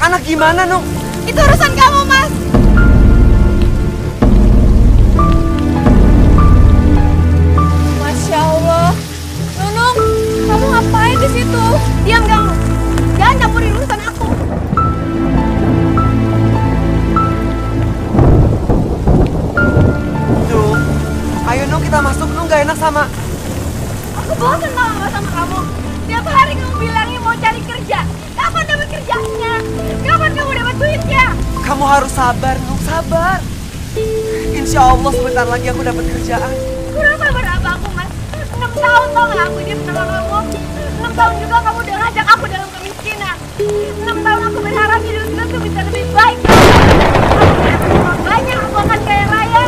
anak gimana, Nung? Itu urusan kamu, Mas. Masya Allah. Nunung, kamu ngapain di situ? Diam kamu. Jangan campurin urusan aku. Nung, ayo Nung kita masuk. Nung gak enak sama... Aku bosan sama kamu. Tiap hari kamu bilangnya mau cari kerja. Kapan dapat kerjanya? Kapan kamu dapat duitnya? Kamu harus sabar, Nung, sabar. Insya Allah sebentar lagi aku dapat kerjaan. Kurang sabar apa aku, Mas? 6 tahun tau gak aku hidup sama kamu? 6 tahun juga kamu udah ngajak aku dalam kemiskinan. 6 tahun aku berharap hidup kita tuh bisa lebih baik. Makanya aku akan kaya raya.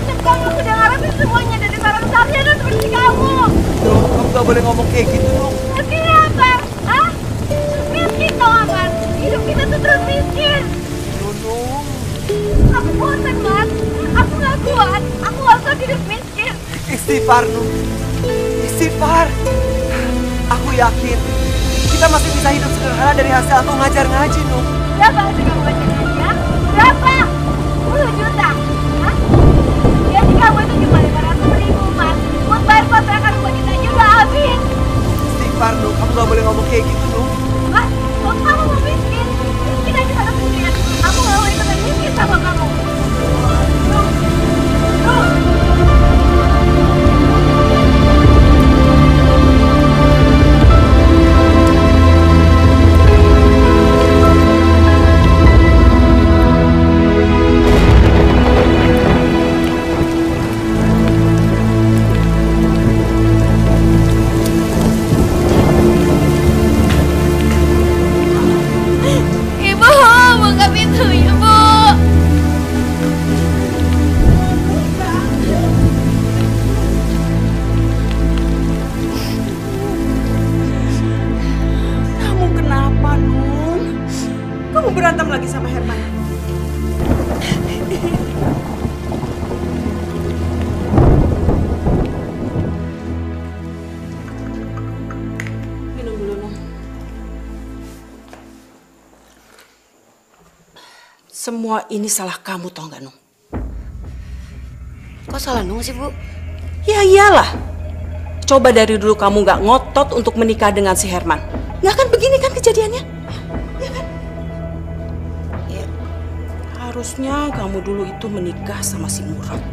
6 tahun aku udah ngarepin semuanya dari seorang sarjana seperti kamu. Nung, kamu gak boleh ngomong kayak gitu, Nung. Artinya apa? Hah? Miskin tau gak, Mas? Hidup kita tuh terus miskin. Nung. Aku bosan, Mas. Aku gak kuat. Aku gak kuat hidup miskin. Istighfar, Nung. Istighfar. Aku yakin kita masih bisa hidup sederhana dari hasil aku ngajar ngaji, Nung. Berapa hasil kamu ngajar ngaji, ya? Berapa? 10 juta? Hah? Gaji kamu itu cuma 500.000, Mas. Buat bayar kontrakan rumah kita aja udah habis. Istighfar, Nung. Kamu gak boleh ngomong kayak gitu, Nung. Mas, kalau kamu mau miskin, miskin aja sana sendirian. Aku gak mau ikutan miskin sama kamu. Ibu, buka pintunya, Bu. Kamu kenapa, Nung? Kamu berantem lagi sama Herman? Minum dulu, Nung. Semua ini salah kamu, tau gak, Nung? Kok salah Nung sih, Bu? Ya iyalah. Coba dari dulu kamu gak ngotot untuk menikah dengan si Herman. Gak akan begini kan kejadiannya? Ya kan? Ya. Harusnya kamu dulu itu menikah sama si Murad.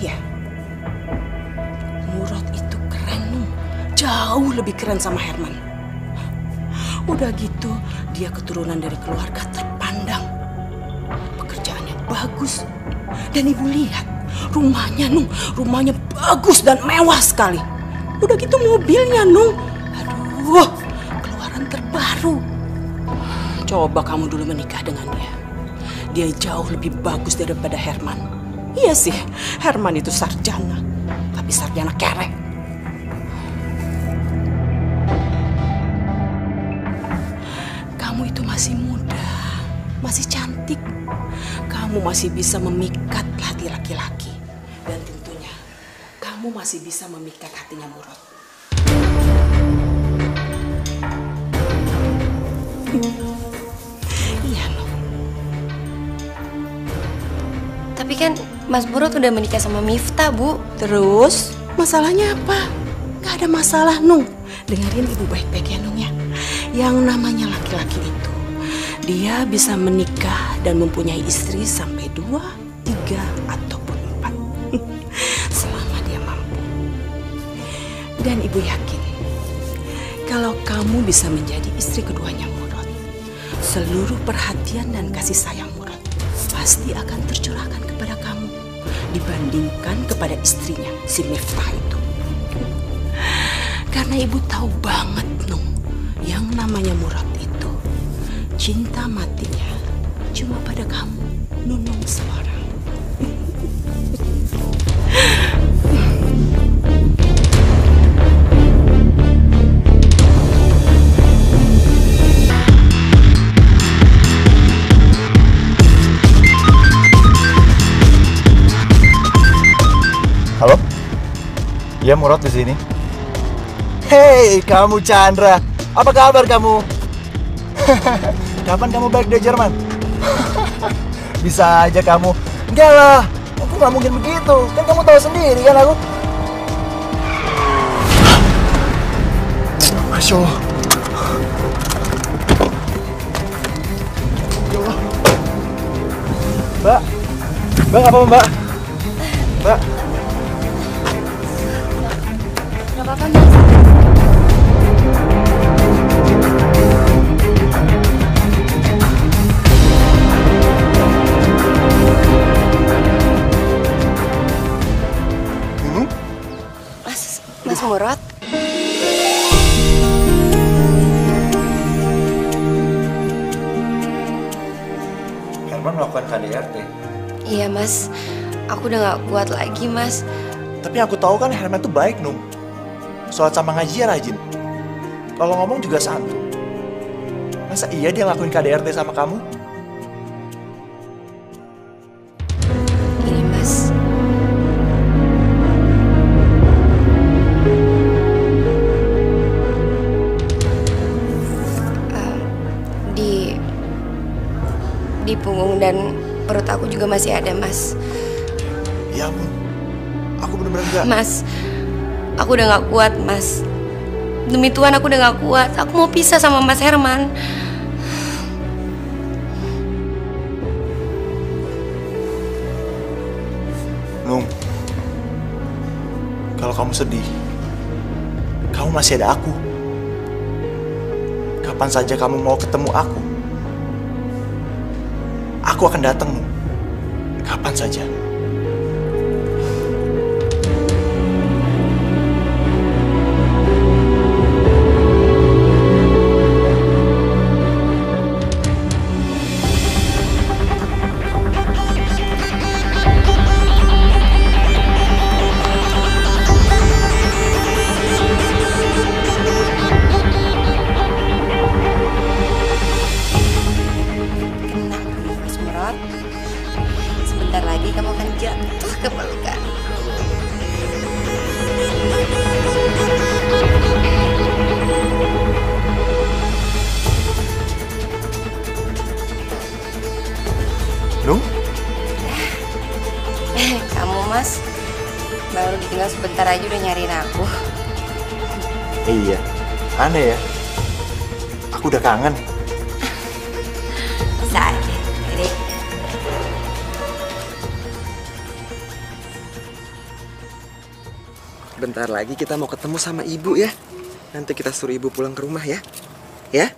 Ya. Murad itu keren, Nung. Jauh lebih keren sama Herman. Udah gitu, dia keturunan dari keluarga terpandang. Pekerjaannya bagus. Dan ibu lihat, rumahnya, Nung. Rumahnya bagus dan mewah sekali. Udah gitu mobilnya, Nung. Aduh, keluaran terbaru. Coba kamu dulu menikah dengan dia. Dia jauh lebih bagus daripada Herman. Iya sih, Herman itu sarjana. Tapi sarjana kerek. Kamu itu masih muda, masih cantik. Kamu masih bisa memikat hati laki-laki. Dan tentunya, kamu masih bisa memikat hatinya Murad. Iya, Nung. Tapi kan Mas Murad udah menikah sama Miftah, Bu. Terus, masalahnya apa? Gak ada masalah, Nung. Dengerin ibu baik-baik ya, Nung ya. Yang namanya laki-laki itu, dia bisa menikah dan mempunyai istri sampai 2, 3, ataupun 4. Selama dia mampu. Dan ibu yakin, kalau kamu bisa menjadi istri keduanya Murad, seluruh perhatian dan kasih sayang Murad pasti akan tercurahkan kepada kamu dibandingkan kepada istrinya, si Miftah itu. Karena ibu tahu banget, Nung, yang namanya Murad itu cinta matinya cuma pada kamu, Nunung seorang. Halo? Iya, Murad di sini. Hei, kamu Chandra. Apa kabar kamu? Kapan kamu balik dari Jerman? Bisa aja kamu. Enggak lah, aku nggak mungkin begitu. Kan kamu tahu sendiri kan aku. Masya Allah. Ya Allah. Mbak, Mbak nggak apa-apa Mbak? Mbak. Gak apa-apa, Mas. Mas Murad. Herman melakukan KDRT. Iya, Mas. Aku udah gak kuat lagi, Mas. Tapi aku tahu kan Herman tuh baik, Nung. Sholat sama ngaji ya rajin. Kalau ngomong juga santun. Masa iya dia ngelakuin KDRT sama kamu? Ini, Mas. Di punggung dan perut aku juga masih ada, Mas. Ya ampun, aku bener-bener gak... Mas, aku udah gak kuat, Mas. Demi Tuhan aku udah gak kuat. Aku mau pisah sama Mas Herman. Nung, kalau kamu sedih, kamu masih ada aku. Kapan saja kamu mau ketemu aku akan datang, Nung. Kapan saja. Sebentar lagi kamu akan jatuh ke pelukan. Nung? Kamu, Mas, baru ditinggal sebentar aja udah nyariin aku. Iya, aneh ya. Aku udah kangen. Bisa aja. Jadi, Bentar lagi kita mau ketemu sama ibu ya. Nanti kita suruh ibu pulang ke rumah ya. Ya?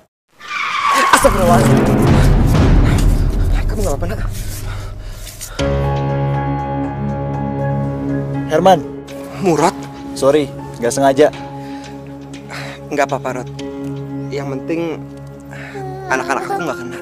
Astagfirullahaladzim. Kamu gak apa-apa, nak? Herman, Murad? sorry, nggak sengaja. Nggak apa-apa, Rod. Yang penting anak-anak aku nggak kena.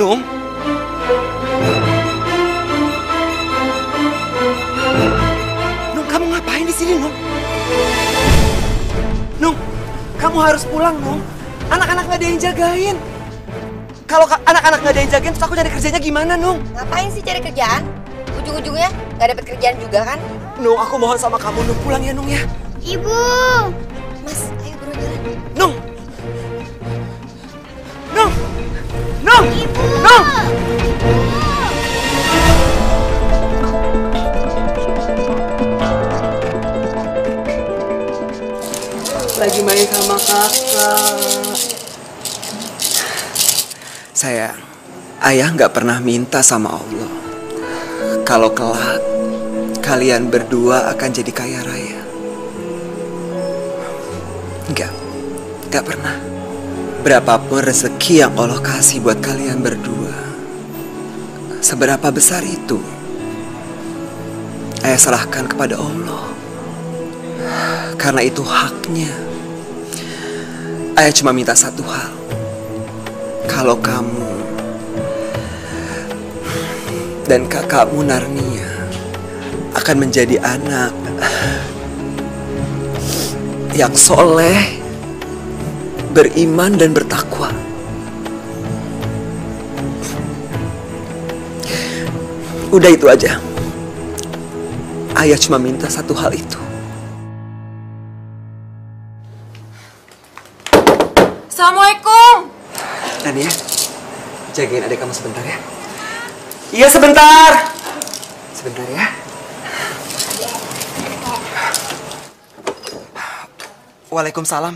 Nung? Nung, kamu ngapain di sini, Nung? Nung, kamu harus pulang, Nung. Anak-anak nggak ada yang jagain. Kalau anak-anak nggak ada yang jagain, terus aku cari kerjanya gimana, Nung? ngapain sih cari kerjaan? Ujung-ujungnya nggak dapet kerjaan juga kan? Nung, aku mohon sama kamu, Nung, pulang ya, Nung ya. Ibu. Mas, ayo buruan jalan. Nung! Nung! Nung! Nung! Lagi main sama kakak. Sayang, ayah nggak pernah minta sama Allah kalau kelak kalian berdua akan jadi kaya raya. Nggak pernah. Berapapun rezeki yang Allah kasih buat kalian berdua, seberapa besar itu, ayah serahkan kepada Allah. Karena itu haknya. Ayah cuma minta satu hal. Kalau kamu dan kakakmu Narnia akan menjadi anak yang soleh, beriman dan bertakwa. Udah itu aja. Ayah cuma minta satu hal itu. Assalamualaikum. Nania, jagain adik kamu sebentar ya. Iya sebentar. Sebentar ya. Waalaikumsalam.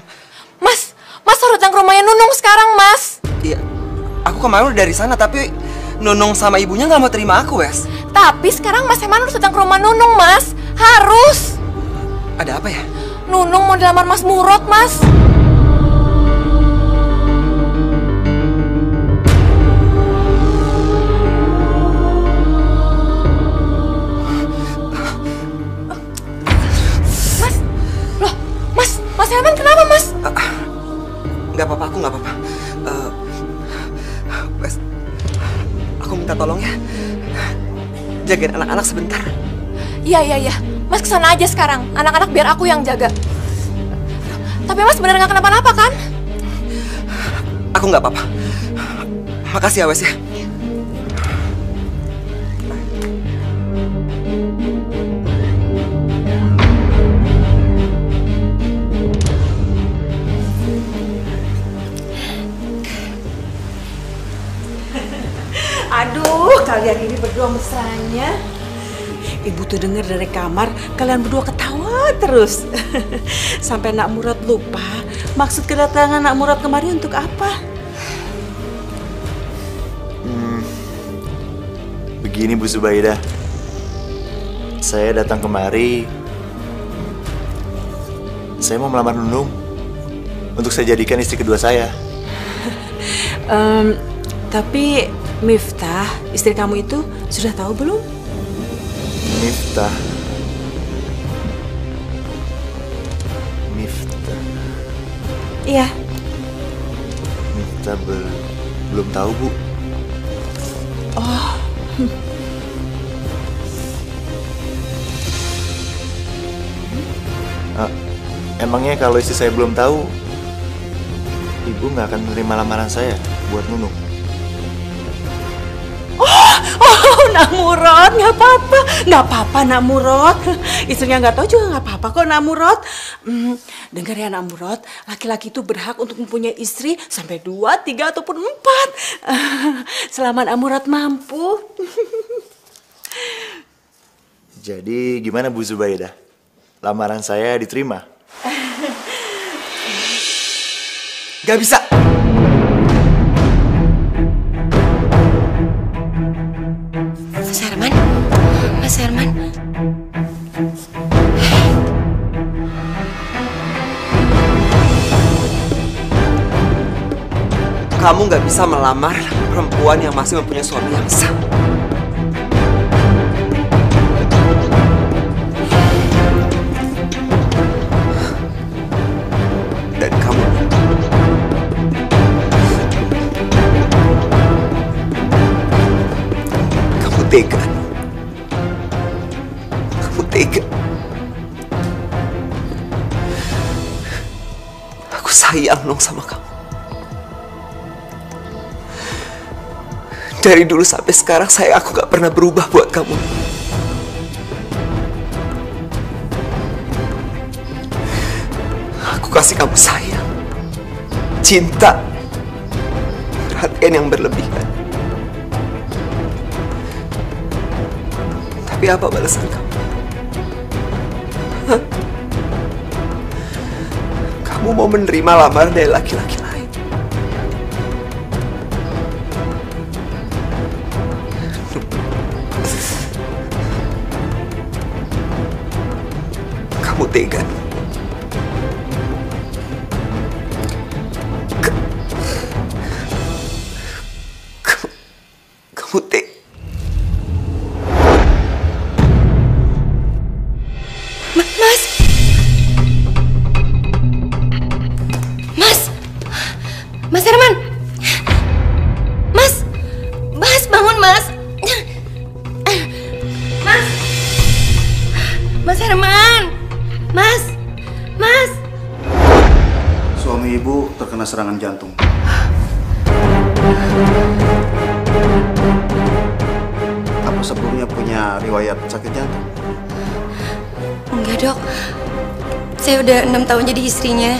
Mas harus datang ke rumahnya Nunung sekarang, Mas. Iya, aku kemarin udah dari sana tapi Nunung sama ibunya nggak mau terima aku, Wes. Tapi sekarang Mas Herman harus datang ke rumah Nunung, Mas. Harus. Ada apa ya? Nunung mau dilamar Mas Murad, Mas. Mas Herman kenapa, Mas? Nggak apa-apa, aku nggak apa-apa. Wes, aku minta tolong ya. Jagain anak-anak sebentar. Iya. Mas kesana aja sekarang. Anak-anak biar aku yang jaga. Tapi Mas bener nggak kenapa-napa kan? Aku nggak apa-apa. Makasih ya, Wes ya. Aduh, kalian ini berdua mesranya. Ibu tuh denger dari kamar, kalian berdua ketawa terus. Sampai Nak Murad lupa maksud kedatangan Nak Murad kemari untuk apa. Begini Bu Zubaidah, saya datang kemari, saya mau melamar Nunung untuk saya jadikan istri kedua saya. Tapi Miftah, istri kamu itu sudah tahu belum? Miftah. Iya. Miftah belum tahu, Bu. Oh. Emangnya kalau istri saya belum tahu, Ibu nggak akan menerima lamaran saya buat Nunung? Oh, Nak Murad, nggak apa-apa Nak Murad. Istrinya nggak tahu juga nggak apa-apa kok Nak Murad. Dengar ya Nak Murad, laki-laki itu berhak untuk mempunyai istri sampai 2, 3 ataupun 4. Selama Nak Murad mampu. Jadi gimana Bu Zubaidah? Lamaran saya diterima? Gak bisa. Mas Herman. Kamu gak bisa melamar perempuan yang masih mempunyai suami yang sah. Dan kamu tega. Kamu tega. Aku sayang dong sama kamu. Dari dulu sampai sekarang aku gak pernah berubah buat kamu. Aku kasih kamu sayang, cinta, perhatian yang berlebihan. Tapi apa balasan kamu? Hah? Kamu mau menerima lamaran dari laki-laki lain? Kamu tega. Kamu tega. Mas Herman. Mas bangun, Mas. Mas Herman. Mas. Suami Ibu terkena terkena serangan jantung. Apa sebelumnya punya riwayat sakit jantung? Enggak, Dok. Saya udah 6 tahun jadi istrinya.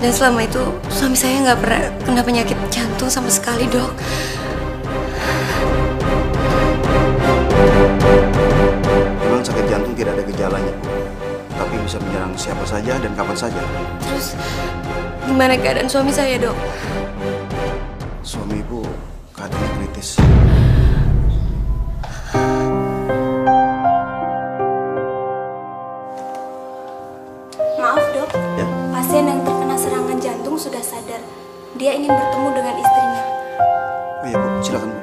Dan selama itu suami saya nggak pernah kena penyakit jantung sama sekali, Dok. Memang sakit jantung tidak ada gejalanya, tapi bisa menyerang siapa saja dan kapan saja. Terus gimana keadaan suami saya, Dok? Suami ibu keadaannya kritis. Maaf, Dok. Ya. Pasien yang terkena serangan jantung sudah sadar. Dia ingin bertemu dengan istrinya. Oh iya, Bu. Silakan, Bu.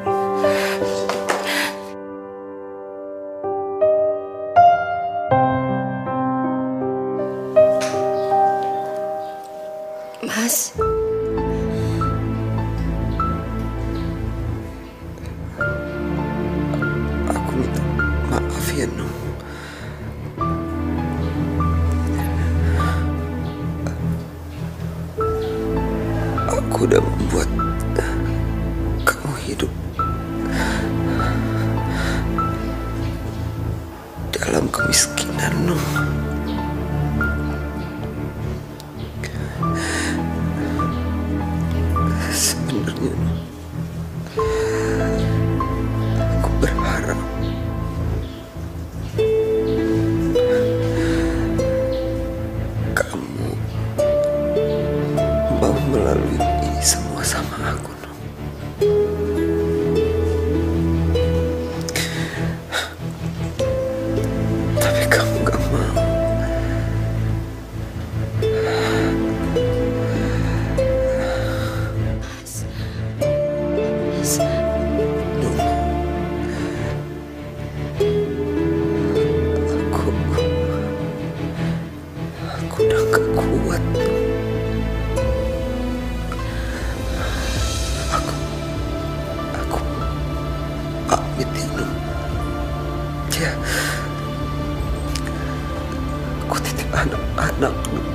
Mas, Aku minta maaf ya, Nung. Aku udah membuat kamu hidup dalam kemiskinan, Nung. Sebenarnya aku berharap kamu mau melalui ini semua sama aku, Nung. Tapi kamu gak mau. Nung, aku udah gak kuat. Aku pamit ya, Nung. Ya, aku titip anak-anak, Nung.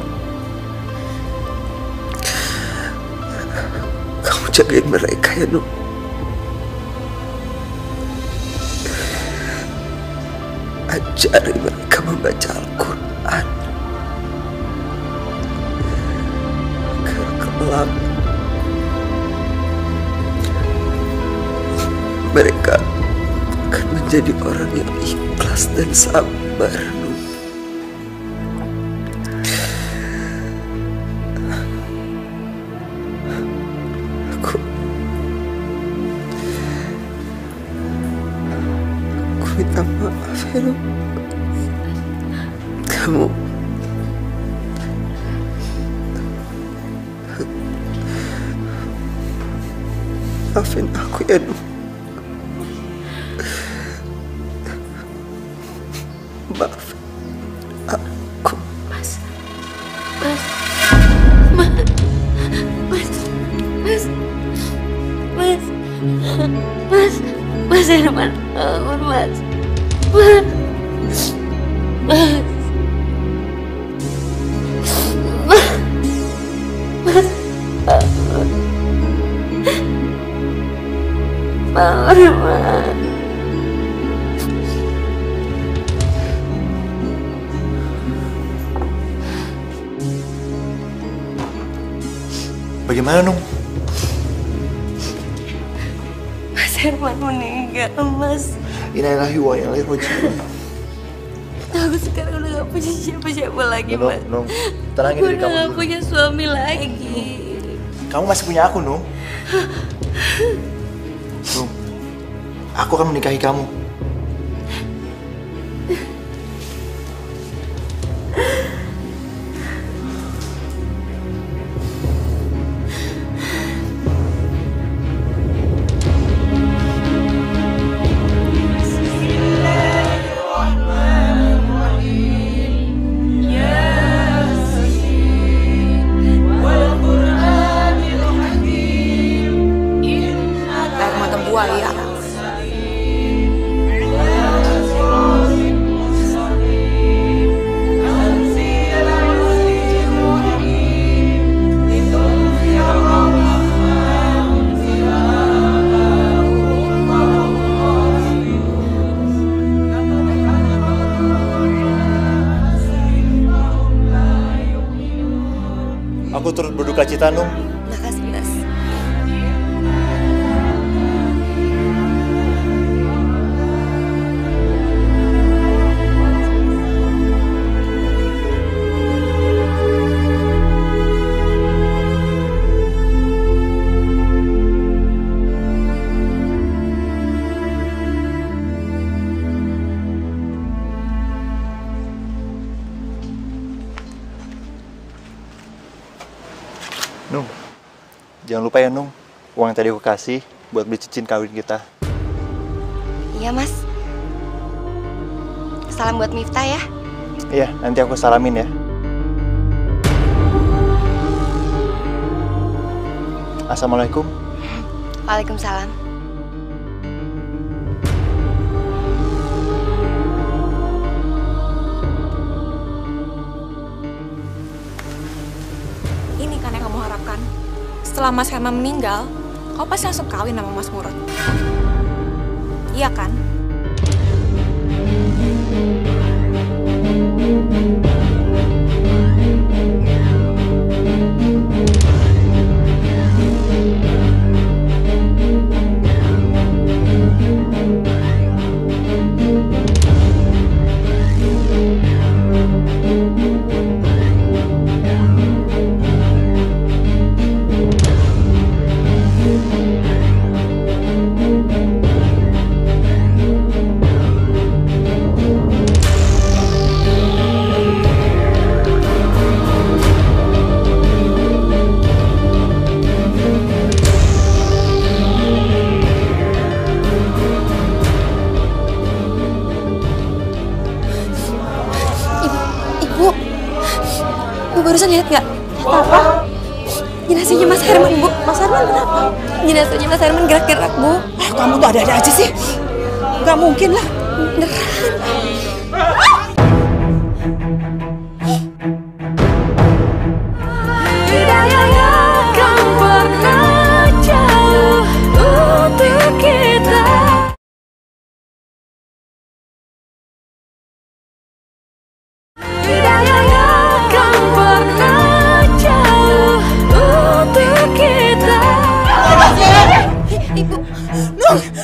Kamu jagain mereka ya, Nung. Ajari mereka membaca Al-Quran agar kelak mereka akan menjadi orang yang ikhlas dan sabar, Nung. Aku minta maaf ya, Nung. Kamu maafin aku ya, Nung. Maafin aku. Mas, Mas, Mas, Mas, Mas, Mas, Mas Herman, bangun, Mas, Mas, Mas, Mas, bangun, Mas. Bagaimana, Nung? Mas Herman meninggal, Mas. Innalillahi wa inna ilaihi raji'un. Aku sekarang udah gak punya siapa-siapa lagi, Mas. Nung, tenangin Aku diri udah kamu gak dulu. punya suami lagi. Kamu masih punya aku, Nung. Nung, aku akan menikahi kamu. Kayak mata buaya. Aku turut berduka cita, Nung. Makasih, Mas. Nung, jangan lupa ya, Nung. Uang yang tadi aku kasih buat beli cincin kawin kita. Iya, Mas. Salam buat Miftah ya. Iya, nanti aku salamin ya. Assalamualaikum. Waalaikumsalam. Ini kan yang kamu harapkan. Setelah Mas Herman meninggal, kau pasti langsung kawin sama Mas Murad. Iya kan? Barusan lihat nggak? Apa? Jenazahnya Mas Herman, Bu. Mas Herman kenapa? Jenazahnya Mas Herman gerak-gerak, Bu. Kamu tuh ada-ada aja sih. Nggak mungkin lah. Beneran.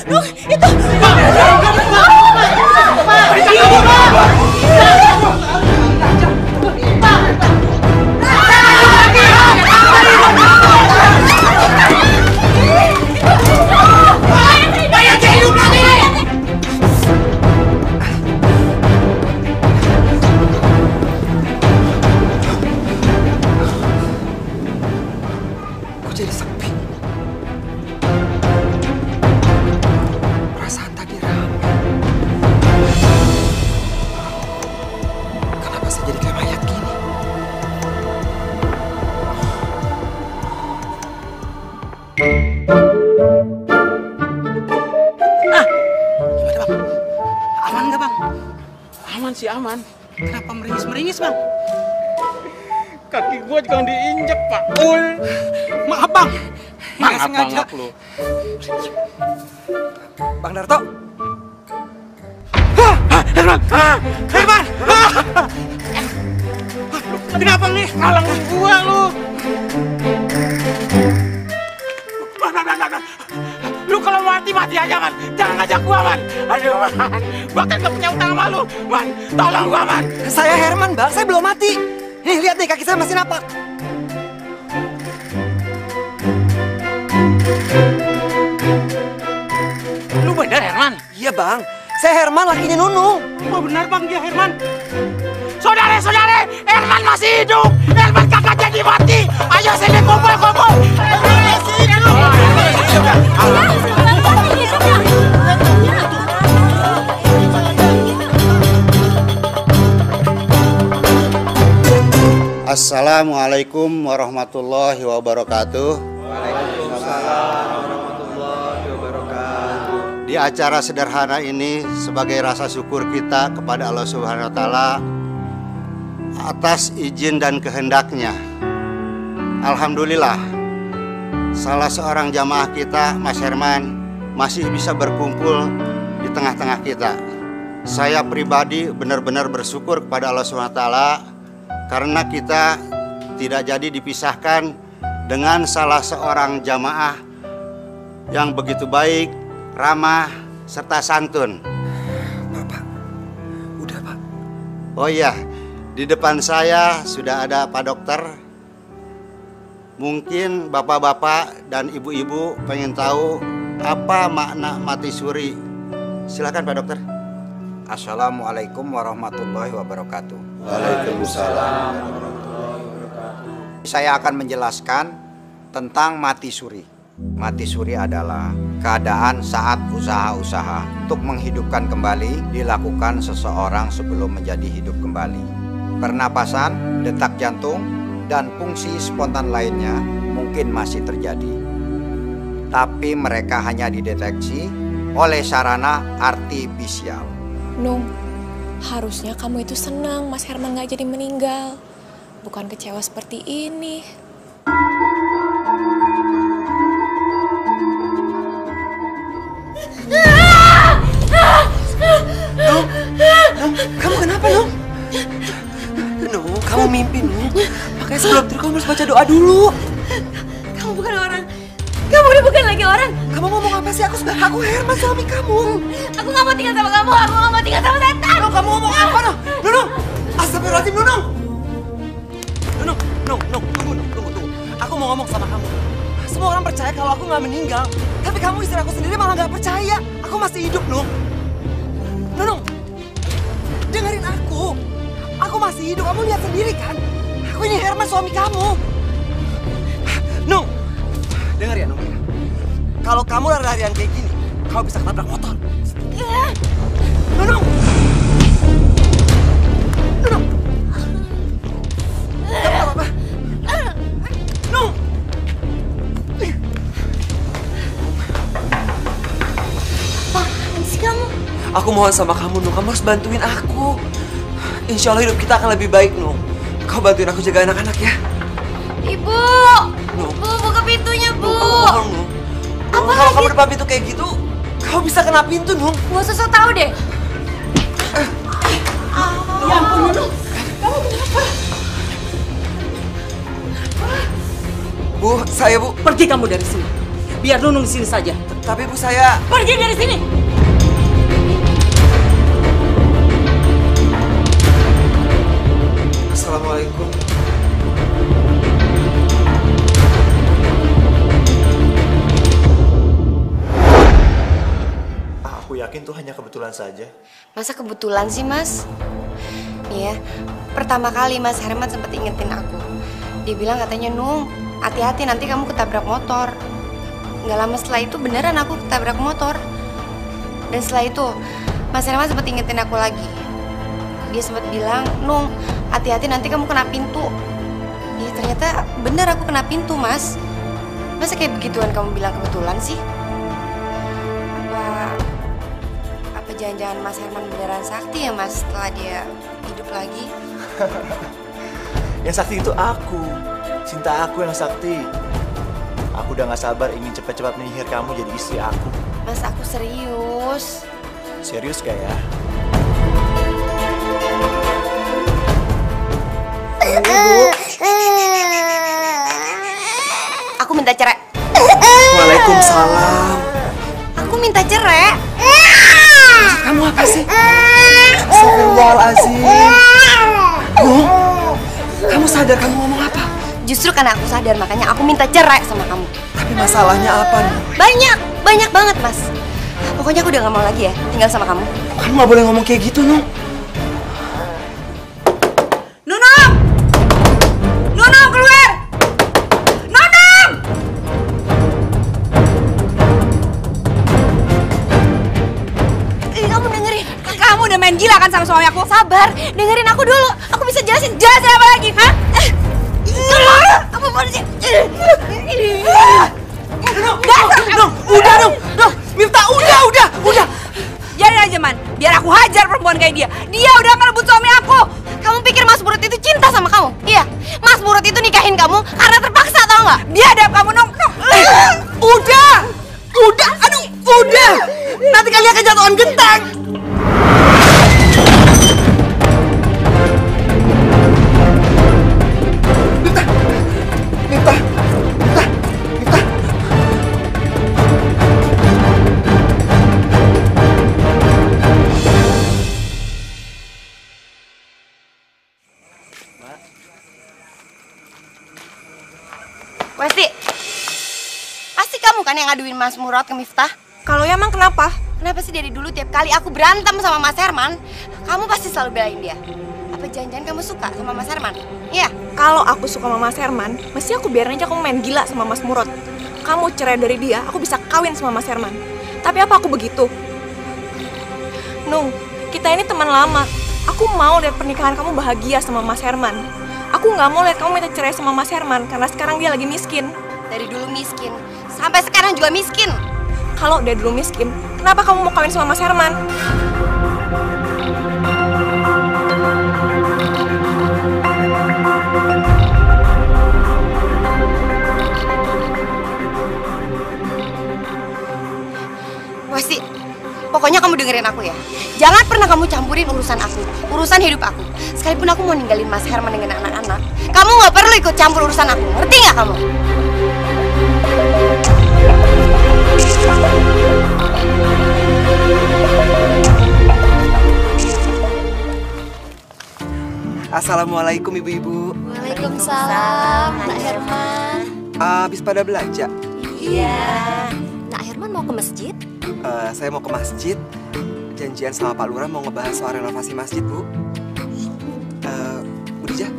Nung, itu. Kok jadi sepi? Perasaan tadi ramai. Kenapa saya jadi kayak mayat gini? Gimana, Bang? Aman nggak, Bang? Aman sih, aman. Kenapa meringis-meringis, Bang? Kaki gua juga diinjek, Pak. Maaf, Bang. Nggak sengaja. Lu. Bang Darto, Herman! Herman! Kenapa nih? Ngalangin gua lu. Lu kalau mati aja, Man. Jangan ngajak gua, Man. Aduh, Man. Bahkan gak punya utang sama lu, Man. Tolong gua, Man. saya Herman, Bang. Saya belum mati. Nih, lihat nih, kaki saya masih napak. Lu bener, Herman? Iya, Bang. Saya Herman, lakinya Nunung. Oh, benar, Bang. Dia Herman. Saudara-saudara, Herman masih hidup. Herman kakak jadi mati. Ayo sini kumpul. Herman masih hidup. Assalamualaikum warahmatullahi wabarakatuh. Di acara sederhana ini sebagai rasa syukur kita kepada Allah Subhanahu wa taala atas izin dan kehendaknya. Alhamdulillah, salah seorang jamaah kita, Mas Herman, masih bisa berkumpul di tengah-tengah kita. Saya pribadi benar-benar bersyukur kepada Allah Subhanahu wa taala karena kita tidak jadi dipisahkan dengan salah seorang jamaah yang begitu baik, ramah, serta santun. Pak, udah Pak. Oh iya, di depan saya sudah ada Pak Dokter. Mungkin bapak-bapak dan ibu-ibu pengen tahu apa makna mati suri. Silakan Pak Dokter. Assalamualaikum warahmatullahi wabarakatuh. Waalaikumsalam. Saya akan menjelaskan tentang mati suri. Mati suri adalah keadaan saat usaha-usaha untuk menghidupkan kembali dilakukan seseorang sebelum menjadi hidup kembali. Pernapasan, detak jantung, dan fungsi spontan lainnya mungkin masih terjadi. Tapi mereka hanya dideteksi oleh sarana artifisial. Nung, harusnya kamu itu senang Mas Herman gak jadi meninggal. Bukan kecewa seperti ini. Nung, kamu kenapa Nung? Nung, kamu mimpi Nung. Makanya sebelum tidur kamu harus baca doa dulu. Kamu bukan orang. Kamu udah bukan lagi orang. Kamu ngomong apa sih? Aku Herman, suami kamu. Aku gak mau tinggal sama kamu. Aku gak mau tinggal sama setan. Nung, kamu ngomong apa Nung? Nung, astagfirullahaladzim Nung. Tunggu. Aku mau ngomong sama kamu. Semua orang percaya kalau aku gak meninggal. Tapi kamu istri aku sendiri malah gak percaya. Aku masih hidup Nung. Nung, dengerin aku. Aku masih hidup, kamu lihat sendiri kan? Aku ini Herman, suami kamu. Nung, denger ya Nung. Kalau kamu lari-larian kayak gini, kamu bisa ketabrak motor. Nung. Kamu gak apa-apa? Nung. Apaan sih kamu? Aku mohon sama kamu, Nung. Kamu harus bantuin aku. Insya Allah hidup kita akan lebih baik, Nung. Kau bantuin aku jaga anak-anak ya. Ibu! Nung. Bu, buka pintunya, Bu! Nung, aku mohon, Nung. Apa kalau lagi? kamu depan pintu kayak gitu, kau bisa kena pintu, Nung. Gak usah sok tau deh. Ya ampun, Nung. Kamu kenapa? Bu, saya Bu. Pergi kamu dari sini. Biar Nunung di sini saja. Tapi Bu, saya... Pergi dari sini. Assalamualaikum. Aku yakin tuh hanya kebetulan saja. Masa kebetulan sih, Mas? Nih ya, pertama kali Mas Herman sempat ingetin aku. Dia bilang katanya, Nung, hati-hati nanti kamu ketabrak motor. Nggak lama setelah itu beneran aku ketabrak motor. Dan setelah itu, Mas Herman sempat ingetin aku lagi. Dia sempat bilang, Nung, hati-hati nanti kamu kena pintu. Ya ternyata bener aku kena pintu, Mas. Masa kayak begituan kamu bilang kebetulan sih? Apa jangan-jangan Mas Herman beneran sakti ya, Mas, setelah dia hidup lagi? Yang sakti itu aku. Cinta aku yang sakti. Aku udah gak sabar ingin cepat-cepat menyihir kamu jadi istri aku. Mas, aku serius. Serius gak ya? Aku minta cerai. Waalaikumsalam. Aku minta cerai. Maksud kamu apa sih? Astagfirullahaladzim. Nung, kamu sadar kamu ngomong apa? Justru karena aku sadar, makanya aku minta cerai sama kamu. Tapi masalahnya apa nih? Banyak banget, Mas. Pokoknya aku udah gak mau lagi ya tinggal sama kamu. Kamu gak boleh ngomong kayak gitu, Nung. Nunung! Nunung, keluar! Nunung! Kamu dengerin. Kamu udah main gila kan sama suami aku? Sabar, dengerin aku dulu. Aku bisa jelasin. Jelasin apa lagi, hah? Apa sih? Nung, udah. Miftah, udah. Biarin aja, Man. Biar aku hajar perempuan kayak dia. Dia udah ngerebut suami aku. Kamu pikir Mas Burut itu cinta sama kamu? Iya, Mas Burut itu nikahin kamu karena terpaksa, tau nggak? Dia adab kamu, Nung. Udah. Aduh, udah. Nanti kalian kejatuhan genteng. Miftah, kan yang ngaduin Mas Murad ke Miftah? Kalau ya emang kenapa? Kenapa sih dari dulu tiap kali aku berantem sama Mas Herman, kamu pasti selalu belain dia? Apa jangan-jangan kamu suka sama Mas Herman? Iya? Kalau aku suka sama Mas Herman, mesti aku biarin aja kamu main gila sama Mas Murad. Kamu cerai dari dia, aku bisa kawin sama Mas Herman. Tapi apa aku begitu? Nung, kita ini teman lama. Aku mau lihat pernikahan kamu bahagia sama Mas Herman. Aku nggak mau lihat kamu minta cerai sama Mas Herman karena sekarang dia lagi miskin. Dari dulu miskin, sampai sekarang juga miskin. Kalau dia dulu miskin, kenapa kamu mau kawin sama Mas Herman? Wasti, pokoknya kamu dengerin aku ya. Jangan pernah kamu campurin urusan aku, urusan hidup aku. Sekalipun aku mau ninggalin Mas Herman dengan anak-anak, kamu nggak perlu ikut campur urusan aku. Ngerti nggak kamu? Assalamualaikum ibu-ibu. Waalaikumsalam, Nak Herman. Habis pada belanja? Iya. Nak Herman mau ke masjid? Saya mau ke masjid. Janjian sama Pak Lurah mau ngebahas soal renovasi masjid, Bu. Bu Dija,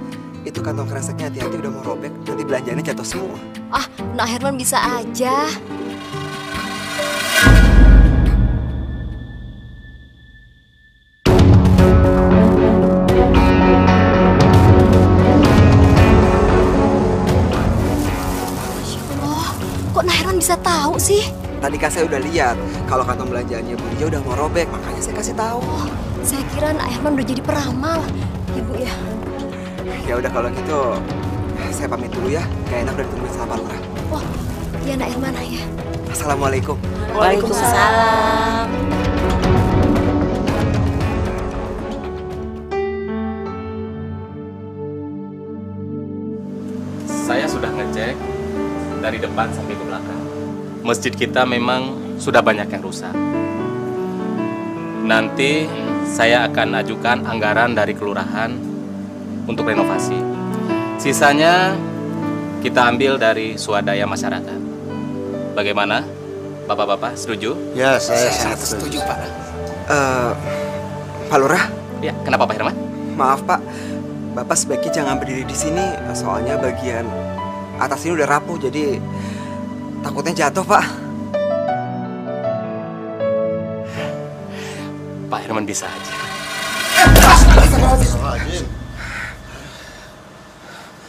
itu kantong kreseknya hati-hati udah mau robek. Nanti belanjanya jatuh semua. Ah, Nak Herman bisa aja. Kok Nak Herman bisa tahu sih? Tadi kan saya udah lihat kalau kantong belanjaannya Bu Dija udah mau robek, makanya saya kasih tahu. Oh, saya kira Nak Herman udah jadi peramal. Ibu ya. Ya udah kalau gitu, saya pamit dulu ya. Gak enak udah ditungguin sama Pak Lurah. Oh, iya Nak Herman ya. Assalamualaikum. Waalaikumsalam. Saya sudah ngecek dari depan sampai ke belakang. Masjid kita memang sudah banyak yang rusak. Nanti saya akan ajukan anggaran dari kelurahan untuk renovasi. Sisanya kita ambil dari swadaya masyarakat. Bagaimana? Bapak-bapak setuju? Ya, saya sangat setuju, Pak. Pak Lurah? Ya, kenapa Pak Herman? Maaf Pak, Bapak sebaiknya jangan berdiri di sini. Soalnya bagian atas ini udah rapuh, jadi takutnya jatuh Pak. Pak Herman bisa aja.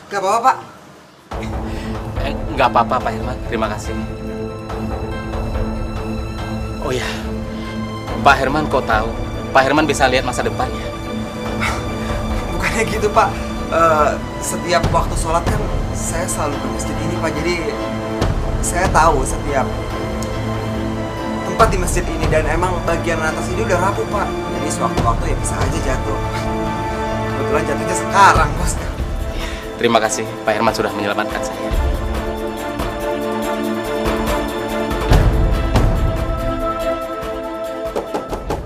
Gak apa-apa Pak. Nggak apa-apa Pak Herman, terima kasih. Oh ya, Pak Herman kok tahu? Pak Herman bisa lihat masa depannya. Bukannya gitu Pak. Setiap waktu sholat kan saya selalu ke masjid ini Pak. Jadi saya tahu setiap tempat di masjid ini, dan emang bagian atas ini udah rapuh Pak. Jadi sewaktu-waktu ya bisa aja jatuh. Kebetulan jatuhnya sekarang Bos. Terima kasih Pak Herman sudah menyelamatkan saya.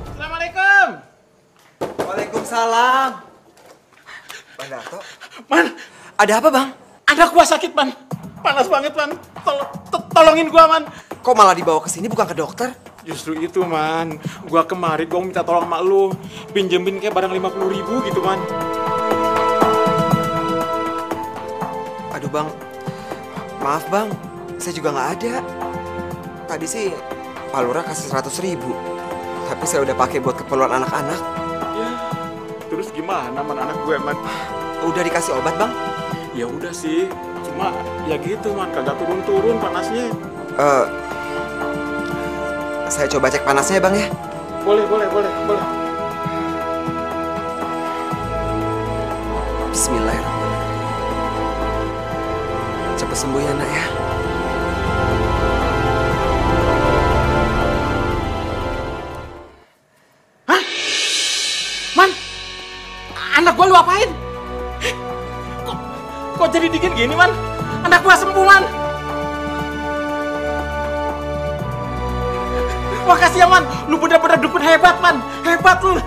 Assalamualaikum. Waalaikumsalam. Bang Dato. Man, ada apa Bang? anak gua sakit, Man. Panas banget, Man. Tolongin gua, Man. Kok malah dibawa ke sini bukan ke dokter? Justru itu, Man. Gua kemarin gua minta tolong mak lu pinjemin kayak barang 50.000 gitu, Man. Aduh Bang, maaf Bang, saya juga nggak ada. Tadi sih Pak Lurah kasih 100.000, tapi saya udah pakai buat keperluan anak-anak. Ya, terus gimana, Man, anak gue, Man? Udah dikasih obat Bang? Ya udah sih, cuma ya gitu, Man, kagak turun-turun panasnya. Saya coba cek panasnya ya Bang ya. Boleh. Bismillahirrahmanirrahim. Cepat sembuh ya nak ya. Hah? Man, anak gua lu apain? Kok jadi dingin gini, Man? Anak gua sembuh, Man. Makasih ya, Man. Lu bener-bener dukun hebat, Man. Hebat lu.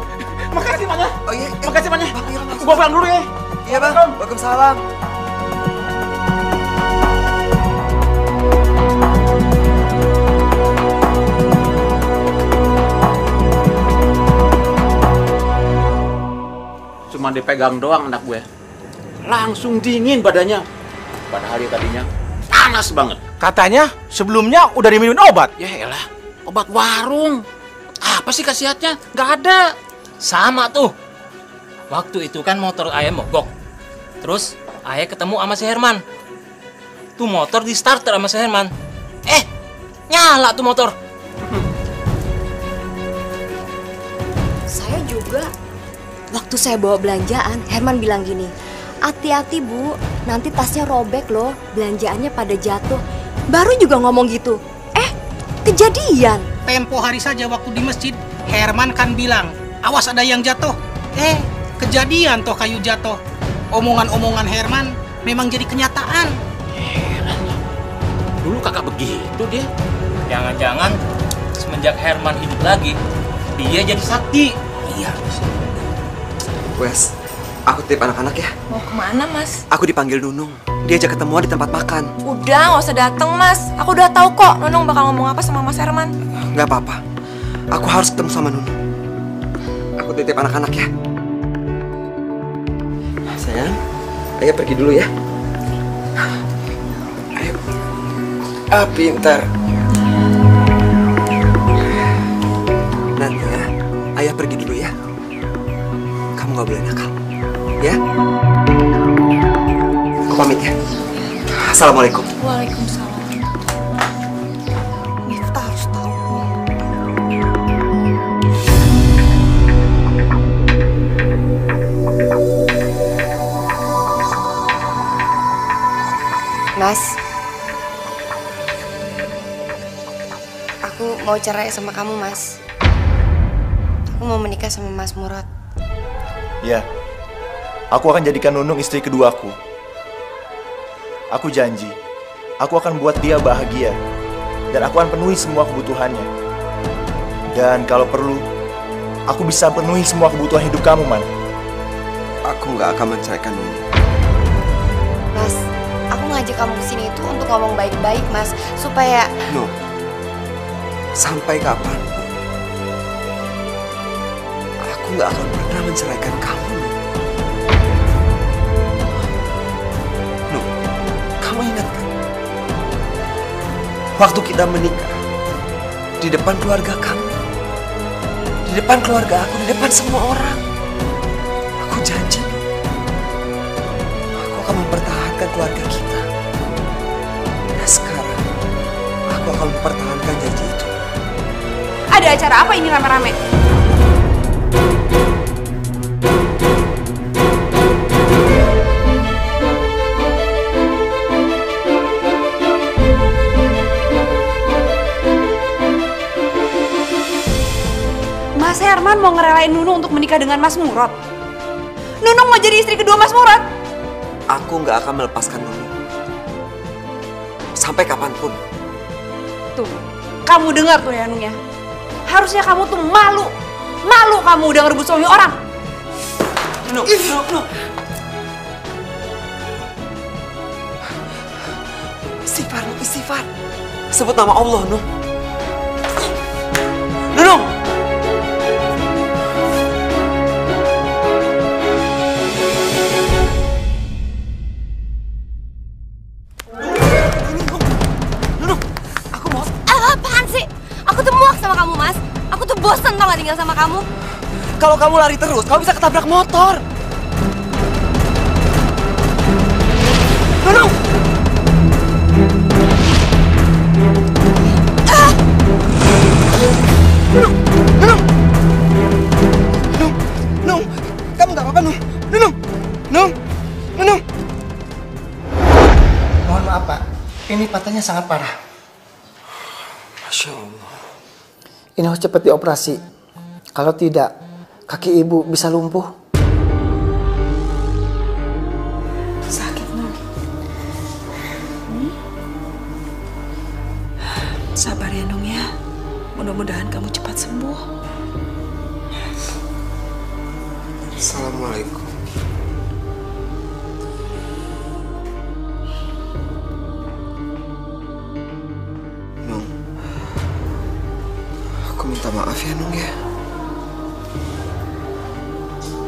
Makasih, Man ya. Oh iya. Makasih, Man ya. Bang, iya, Bang. Gua pulang dulu ya. Iya Bang. Waalaikumsalam. cuma dipegang doang anak gue, langsung dingin badannya. Padahal dia tadinya panas banget. Katanya sebelumnya udah diminum obat. Ya elah, obat warung. Apa sih khasiatnya? Nggak ada. Sama tuh. Waktu itu kan motor ayah mogok. Terus ayah ketemu sama si Herman. Tuh motor di starter sama si Herman. Nyala tuh motor. Saya juga. Waktu saya bawa belanjaan, Herman bilang gini, hati-hati Bu, nanti tasnya robek loh, belanjaannya pada jatuh. Baru juga ngomong gitu. Kejadian. Tempo hari saja waktu di masjid, Herman kan bilang, awas ada yang jatuh. Kejadian toh kayu jatuh. Omongan-omongan Herman memang jadi kenyataan. Heran. Dulu kakak begitu dia. Jangan-jangan semenjak Herman hidup lagi, dia jadi sakti. Iya. Wes, aku titip anak-anak ya. Mau kemana, Mas? Aku dipanggil Nunung. Diajak ketemuan di tempat makan. Udah, nggak usah dateng, Mas. Aku udah tahu kok Nunung bakal ngomong apa sama Mas Herman. Nggak apa-apa. Aku harus ketemu sama Nunung. Aku titip anak-anak ya. Sayang, ayo pergi dulu ya. Ayo. Pintar. Nanti ya, ayah pergi dulu ya. Kamu nggak boleh nakal, ya. Aku pamit ya. Assalamualaikum. Waalaikumsalam. Kita harus tahu. Mas, aku mau cerai sama kamu, Mas. Aku mau menikah sama Mas Murad. Ya, aku akan jadikan Nunung istri keduaku. Aku janji, aku akan buat dia bahagia. Dan aku akan penuhi semua kebutuhannya. Dan kalau perlu, aku bisa penuhi semua kebutuhan hidup kamu, Man. Aku nggak akan menceraikan Nunung. Mas, aku ngajak kamu kesini itu untuk ngomong baik-baik, Mas. Supaya... No, sampai kapan? Aku nggak akan pernah menceraikan kamu, No. No, kamu ingat kan? Waktu kita menikah, di depan keluarga kamu, di depan keluarga aku, di depan semua orang, aku janji, aku akan mempertahankan keluarga kita. Nah sekarang, aku akan mempertahankan janji itu. Ada acara apa ini rame-rame? Mas Herman mau ngerelain Nunung untuk menikah dengan Mas Murad. Nunung mau jadi istri kedua Mas Murad. Aku nggak akan melepaskan Nunung. Sampai kapanpun. Tuh, kamu dengar tuh ya Nung ya. Harusnya kamu tuh malu. Malu kamu udah ngerebut suami orang. Nunung. Istighfar, istighfar. Sebut nama Allah, Nung. Nunung! Apaan sih? Aku tuh muak sama kamu, Mas. Aku tuh bosen tau gak tinggal sama kamu. Kalau kamu lari terus, kamu bisa ketabrak motor. Nunung! Nung, kamu gak apa-apa, Nung. Nung. Mohon maaf Pak, ini patahnya sangat parah. Masya Allah. Ini harus cepat dioperasi. Kalau tidak, kaki ibu bisa lumpuh. Sakit, Nung. Sabar ya, Nung ya. Mudah-mudahan kamu cepat sembuh. Assalamualaikum. Nung, aku minta maaf ya, Nung ya.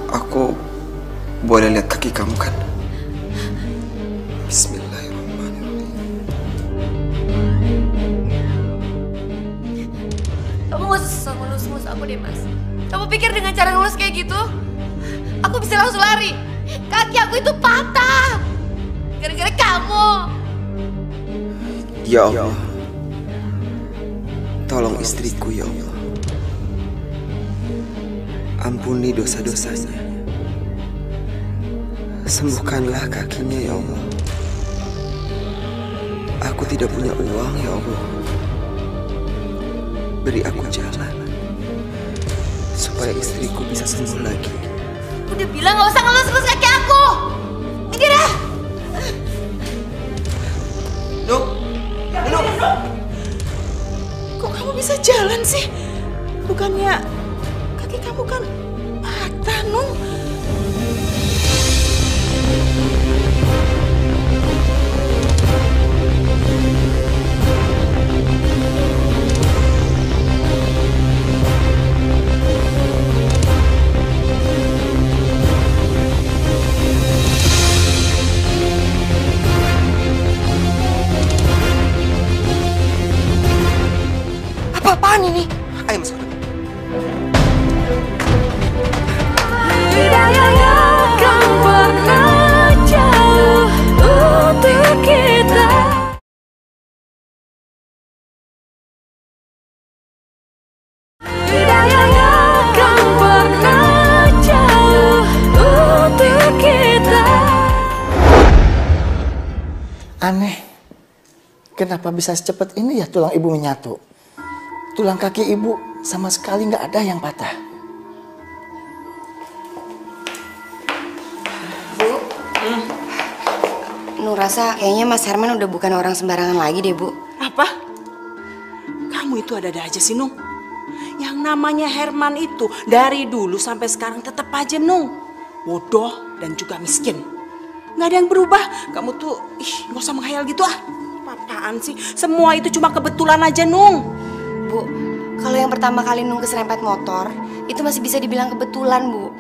Aku Boleh lihat kaki kamu kan? Bismillahirrahmanirrahim. Kamu gak usah ngelus-ngelus aku deh, Mas. Kamu pikir dengan cara ngelus kayak gitu, aku bisa langsung lari? Kaki aku itu patah gara-gara kamu. Ya Allah, tolong istriku ya Allah. Ampuni dosa-dosanya. Sembuhkanlah kakinya ya Allah. Aku tidak punya uang ya Allah. Beri aku jalan supaya istriku bisa sembuh lagi. Udah bilang gak usah ngelus-ngelus kaki aku. Ini dah. Nuk, Nuk. Kok kamu bisa jalan sih? Bukannya kaki kamu kan patah, Nung? Apa-apaan ini? Ayo masuk. Tidak akan pernah jauh untuk kita. Tidak akan pernah jauh untuk kita. Aneh, kenapa bisa secepat ini ya tulang ibu menyatu? Tulang kaki ibu sama sekali nggak ada yang patah. Bu, Nur rasa kayaknya Mas Herman udah bukan orang sembarangan lagi deh, Bu. Apa? Kamu itu ada-ada aja sih, Nung. Yang namanya Herman itu dari dulu sampai sekarang tetap aja, Nung. Bodoh dan juga miskin. Nggak ada yang berubah. Kamu tuh, nggak usah menghayal gitu ah. Apaan sih? Semua itu cuma kebetulan aja, Nung. Bu, kalau yang pertama kali Nung keserempet motor, itu masih bisa dibilang kebetulan, Bu.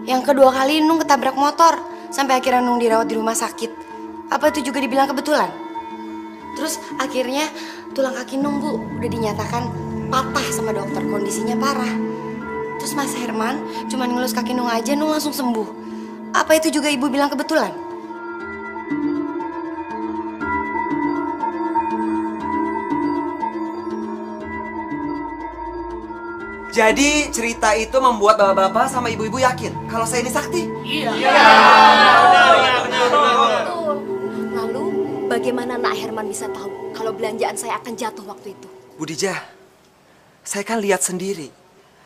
Yang kedua kali Nung ketabrak motor, sampai akhirnya Nung dirawat di rumah sakit. Apa itu juga dibilang kebetulan? Terus akhirnya tulang kaki Nung, Bu, udah dinyatakan patah sama dokter, kondisinya parah. Terus Mas Herman cuma ngelus kaki Nung aja, Nung langsung sembuh. Apa itu juga Ibu bilang kebetulan? Jadi cerita itu membuat bapak-bapak sama ibu-ibu yakin kalau saya ini sakti? Iya. Betul. Lalu bagaimana Nak Herman bisa tahu kalau belanjaan saya akan jatuh waktu itu? Bu Dija, saya kan lihat sendiri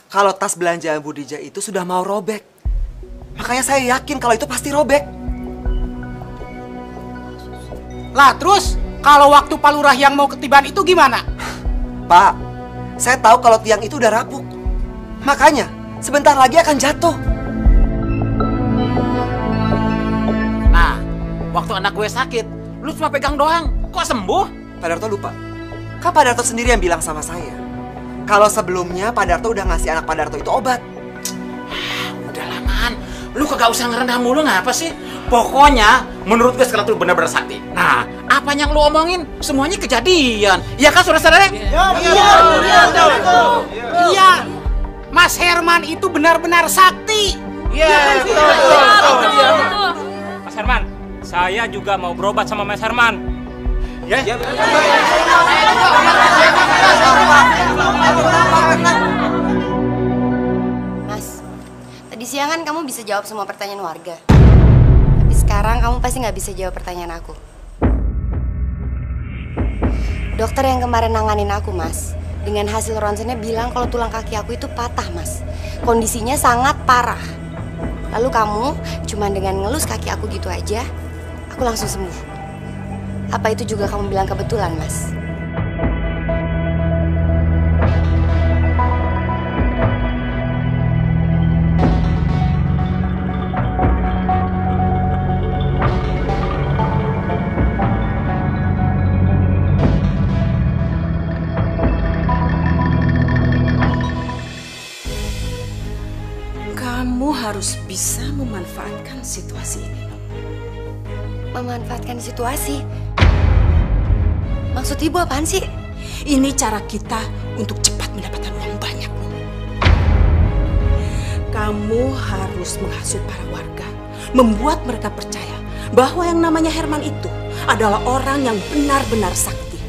kalau tas belanjaan Bu Dija itu sudah mau robek. Makanya saya yakin kalau itu pasti robek. Lah terus kalau waktu Pak Lurah yang mau ketiban itu gimana? Pak, saya tahu kalau tiang itu udah rapuh. Makanya sebentar lagi akan jatuh. Nah, waktu anak gue sakit, lu cuma pegang doang. Kok sembuh? Pak Darto lupa. Kan Pak Darto sendiri yang bilang sama saya kalau sebelumnya Pak Darto udah ngasih anak Pak Darto itu obat. Udahlah, Man. Lu kagak usah ngerendah mulu ngapa sih? Pokoknya menurut gue sekarang tuh benar-benar sakti. Nah, apa yang lu omongin semuanya kejadian. Iya kan saudara-saudara? Iya. Mas Herman itu benar-benar sakti. Iya, betul. Mas Herman, saya juga mau berobat sama Mas Herman. Ya. Mas, tadi siang kan kamu bisa jawab semua pertanyaan warga. Tapi sekarang kamu pasti nggak bisa jawab pertanyaan aku. Dokter yang kemarin nanganin aku, Mas, dengan hasil ronsennya bilang kalau tulang kaki aku itu patah, Mas. Kondisinya sangat parah. Lalu kamu cuma dengan ngelus kaki aku gitu aja, aku langsung sembuh. Apa itu juga kamu bilang kebetulan, Mas? Kamu harus bisa memanfaatkan situasi ini. Memanfaatkan situasi? Maksud ibu apaan sih? Ini cara kita untuk cepat mendapatkan uang banyak. Kamu harus menghasut para warga, membuat mereka percaya bahwa yang namanya Herman itu adalah orang yang benar-benar sakti.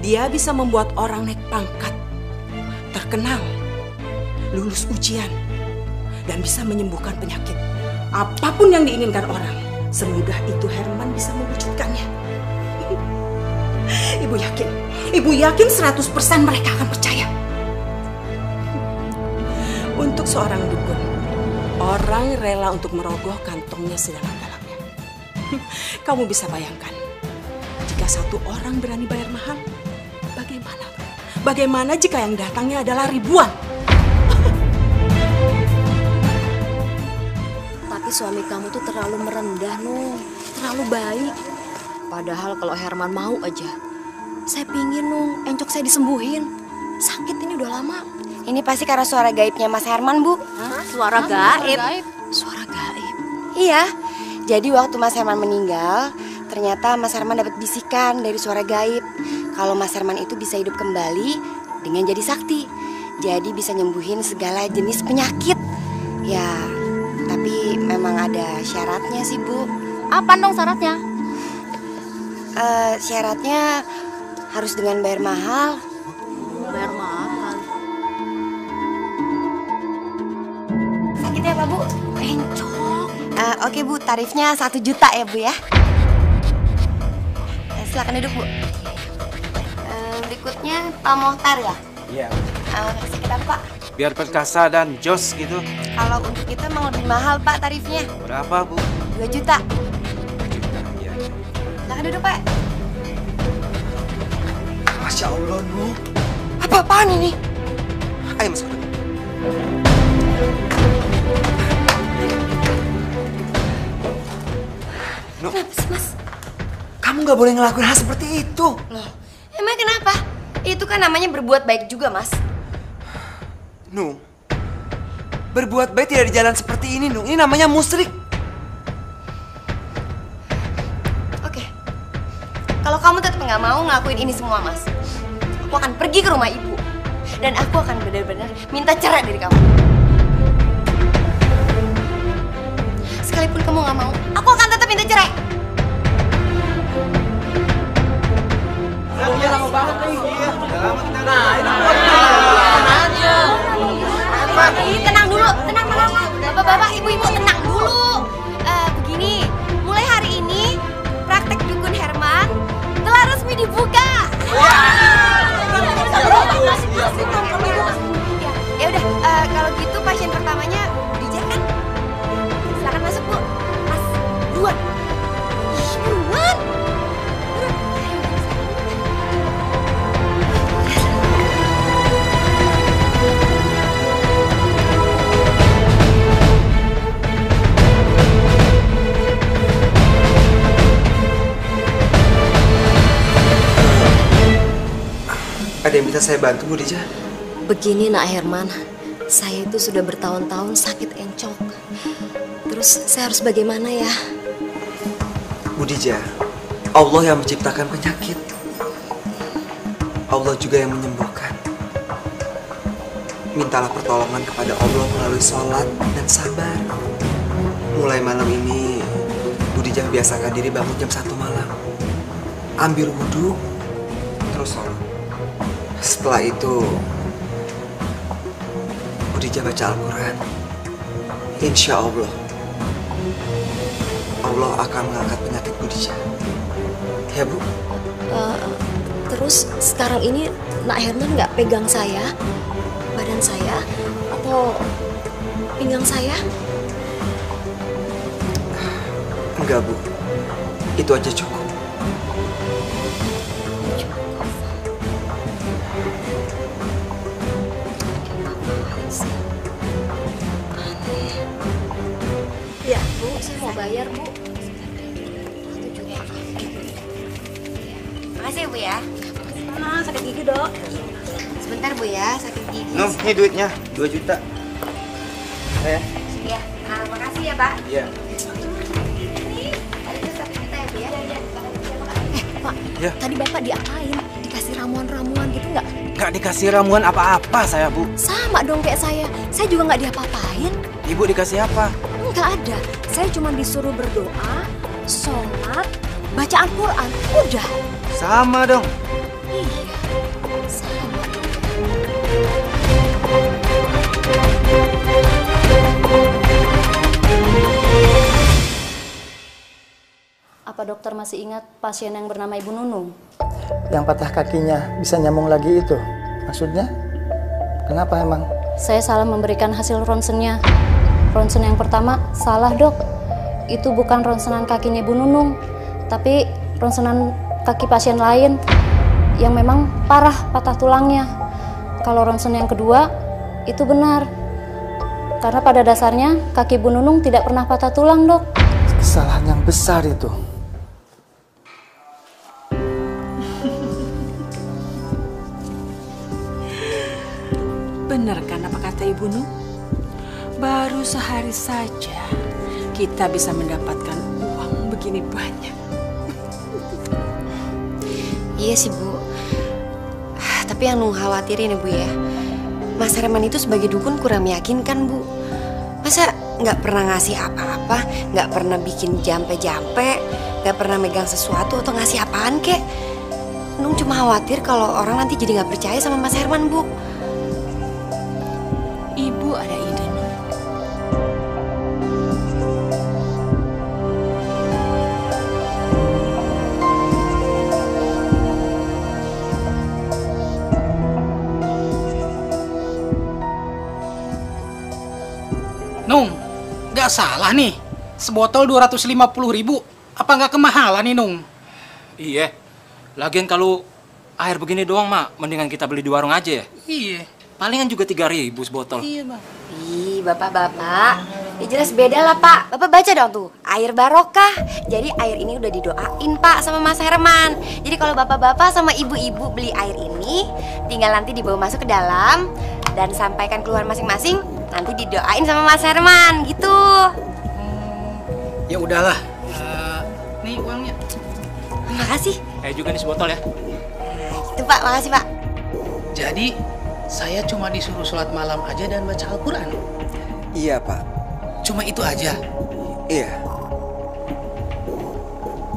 Dia bisa membuat orang naik pangkat, terkenal, lulus ujian, dan bisa menyembuhkan penyakit. Apapun yang diinginkan orang, semudah itu Herman bisa mewujudkannya. Ibu yakin 100% mereka akan percaya. Untuk seorang dukun, orang rela untuk merogoh kantongnya sedalam-dalamnya. Kamu bisa bayangkan, jika satu orang berani bayar mahal, bagaimana? Bagaimana jika yang datangnya adalah ribuan? Tapi suami kamu tuh terlalu merendah, Nung. Terlalu baik. Padahal kalau Herman mau aja, saya pingin, Nung, encok saya disembuhin. Sakit ini udah lama. Ini pasti karena suara gaibnya Mas Herman, Bu. Hah? Suara gaib? Suara gaib? Iya. Jadi waktu Mas Herman meninggal, ternyata Mas Herman dapat bisikan dari suara gaib. Kalau Mas Herman itu bisa hidup kembali dengan jadi sakti. Jadi bisa nyembuhin segala jenis penyakit. Ya, tapi memang ada syaratnya sih, Bu. Apa dong syaratnya? Syaratnya harus dengan bayar mahal. Bayar mahal? Sakit ya, Pak, Bu? Encok. Oke, Bu. Tarifnya 1 juta ya, Bu ya. Silakan duduk, Bu. Berikutnya Pak Mohtar ya? Iya. Sakit apa, Pak? Biar perkasa dan jos gitu. Kalau untuk itu emang lebih mahal, Pak, tarifnya. Berapa, Bu? 2 juta. 2 juta, iya. Silakan duduk, Pak. Masya Allah, Nuh. Apa-apaan ini? Ayo masuk. Nuh, Mas? Kamu nggak boleh ngelakuin hal seperti itu. Loh, emang kenapa? Itu kan namanya berbuat baik juga, Mas. Nuh, berbuat baik tidak di jalan seperti ini, Nuh. Ini namanya musyrik. Oke. Kalau kamu tetap nggak mau ngelakuin ini semua, Mas, aku akan pergi ke rumah ibu. Dan aku akan benar-benar minta cerai dari kamu. Sekalipun kamu nggak mau, aku akan tetap minta cerai. Lama banget nih. Tenang dulu, tenang. Bapak-bapak, ibu-ibu tenang dulu. Begini, mulai hari ini praktek dukun Herman telah resmi dibuka. Ya udah, kalau gitu pasien pertamanya Dija kan? Silakan masuk, Bu. Mas, buruan. Buruan. Ada yang bisa saya bantu, Bu Dija? Begini, Nak Herman. Saya itu sudah bertahun-tahun sakit encok. Terus saya harus bagaimana ya? Bu Dija, Allah yang menciptakan penyakit. Allah juga yang menyembuhkan. Mintalah pertolongan kepada Allah melalui sholat dan sabar. Mulai malam ini, Bu Dija biasakan diri bangun jam 1 malam. Ambil wudhu, terus sholat. Setelah itu, Bu Dija baca Al-Quran. Insya Allah, Allah akan mengangkat penyakit Bu Dija. Ya, Bu? Terus sekarang ini Nak Herman nggak pegang saya, badan saya, atau pinggang saya? Enggak, Bu. Itu aja cukup. Ya, Bu, saya mau bayar, Bu. Makasih ya, Bu ya. Sakit gigi, Dok. Sebentar, Bu ya, sakit gigi. Nuh, ini duitnya 2 juta. Ya. Pak. Iya. Pak, Ya. tadi Bapak diapain? Dikasih ramuan-ramuan gitu nggak? Nggak dikasih ramuan apa-apa saya, Bu. Sama dong kayak saya juga nggak diapa-apain. Ibu dikasih apa? Nggak ada, saya cuma disuruh berdoa, sholat, baca Al-Quran, udah. Sama dong. Iya, sama. Apa dokter masih ingat pasien yang bernama Ibu Nunung? Yang patah kakinya bisa nyambung lagi itu. Maksudnya? Kenapa emang? Saya salah memberikan hasil ronsennya. Ronsen yang pertama salah, Dok. Itu bukan ronsenan kakinya Ibu Nunung, tapi ronsenan kaki pasien lain yang memang parah patah tulangnya. Kalau ronsen yang kedua itu benar. Karena pada dasarnya kaki Bu Nunung tidak pernah patah tulang, Dok. Kesalahan yang besar itu. Benar kan apa kata Ibu Nun? Baru sehari saja kita bisa mendapatkan uang begini banyak. Iya sih, Bu. Tapi yang Nung khawatirin ya, Bu ya. Mas Herman itu sebagai dukun kurang meyakinkan, Bu. Masa nggak pernah ngasih apa-apa, nggak pernah bikin jampe-jampe, nggak pernah megang sesuatu atau ngasih apaan kek. Nung cuma khawatir kalau orang nanti jadi nggak percaya sama Mas Herman, Bu. Ibu ada ide, Nun. Nung, nggak salah nih. Sebotol 250.000. Apa nggak kemahalan nih, Nung? Iya. Lagian kalau air begini doang, Mak, mendingan kita beli di warung aja ya. Iya. Palingan juga 3.000 sebotol. Iya, Bang. Ih, bapak-bapak, ya jelas beda lah, Pak. Bapak baca dong tuh, air barokah. Jadi air ini udah didoain, Pak, sama Mas Herman. Jadi kalau bapak-bapak sama ibu-ibu beli air ini, tinggal nanti dibawa masuk ke dalam dan sampaikan keluar masing-masing, nanti didoain sama Mas Herman, gitu. Ya udahlah. Nih uangnya. Terima kasih. Juga nih sebotol ya. Itu, Pak, makasih, Pak. Jadi, saya cuma disuruh sholat malam aja dan baca Al-Quran. Iya, Pak. Cuma itu aja? Iya.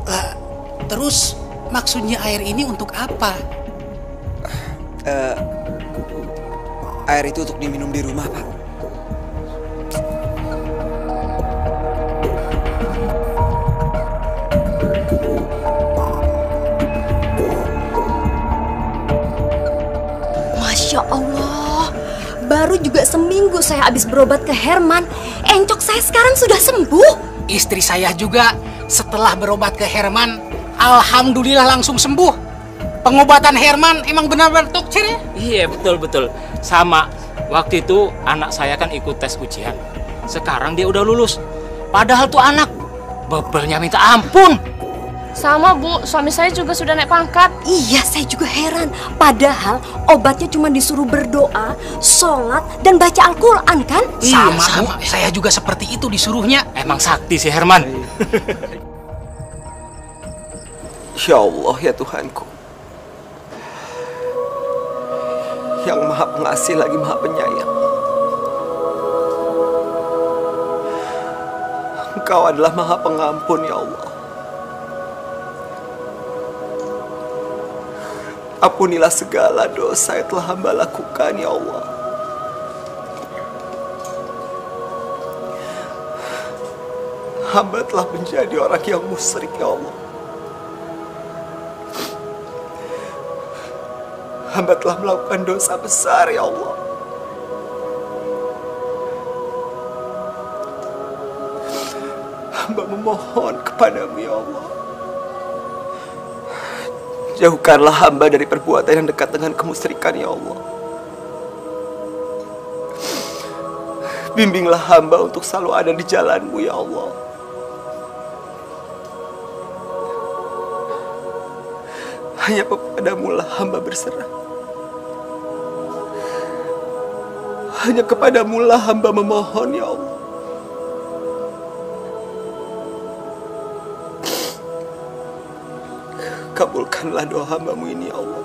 Lah, terus maksudnya air ini untuk apa? Air itu untuk diminum di rumah, Pak. Masya Allah, baru juga seminggu saya habis berobat ke Herman, encok saya sekarang sudah sembuh. Istri saya juga setelah berobat ke Herman, alhamdulillah langsung sembuh. Pengobatan Herman emang benar-benar dokter ya? Iya, betul-betul. Sama, waktu itu anak saya kan ikut tes ujian. Sekarang dia udah lulus. Padahal tuh anak bebelnya minta ampun. Sama, Bu, suami saya juga sudah naik pangkat. Iya, saya juga heran. Padahal obatnya cuma disuruh berdoa, sholat, dan baca Al-Quran kan? Sama, Bu. Saya juga seperti itu disuruhnya. Emang sakti si Herman. Ya Allah, ya Tuhanku, yang maha pengasih lagi maha penyayang. Engkau adalah maha pengampun, ya Allah. Ampunilah segala dosa yang telah hamba lakukan, ya Allah. Hamba telah menjadi orang yang musyrik, ya Allah. Hamba telah melakukan dosa besar, ya Allah. Hamba memohon kepadamu, ya Allah. Jauhkanlah hamba dari perbuatan yang dekat dengan kemusyrikan, ya Allah. Bimbinglah hamba untuk selalu ada di jalan-Mu, ya Allah. Hanya kepadamu lah hamba berserah. Hanya kepadamu lah hamba memohon, ya Allah. kabulkanlah doa hamba-Mu ini ya Allah.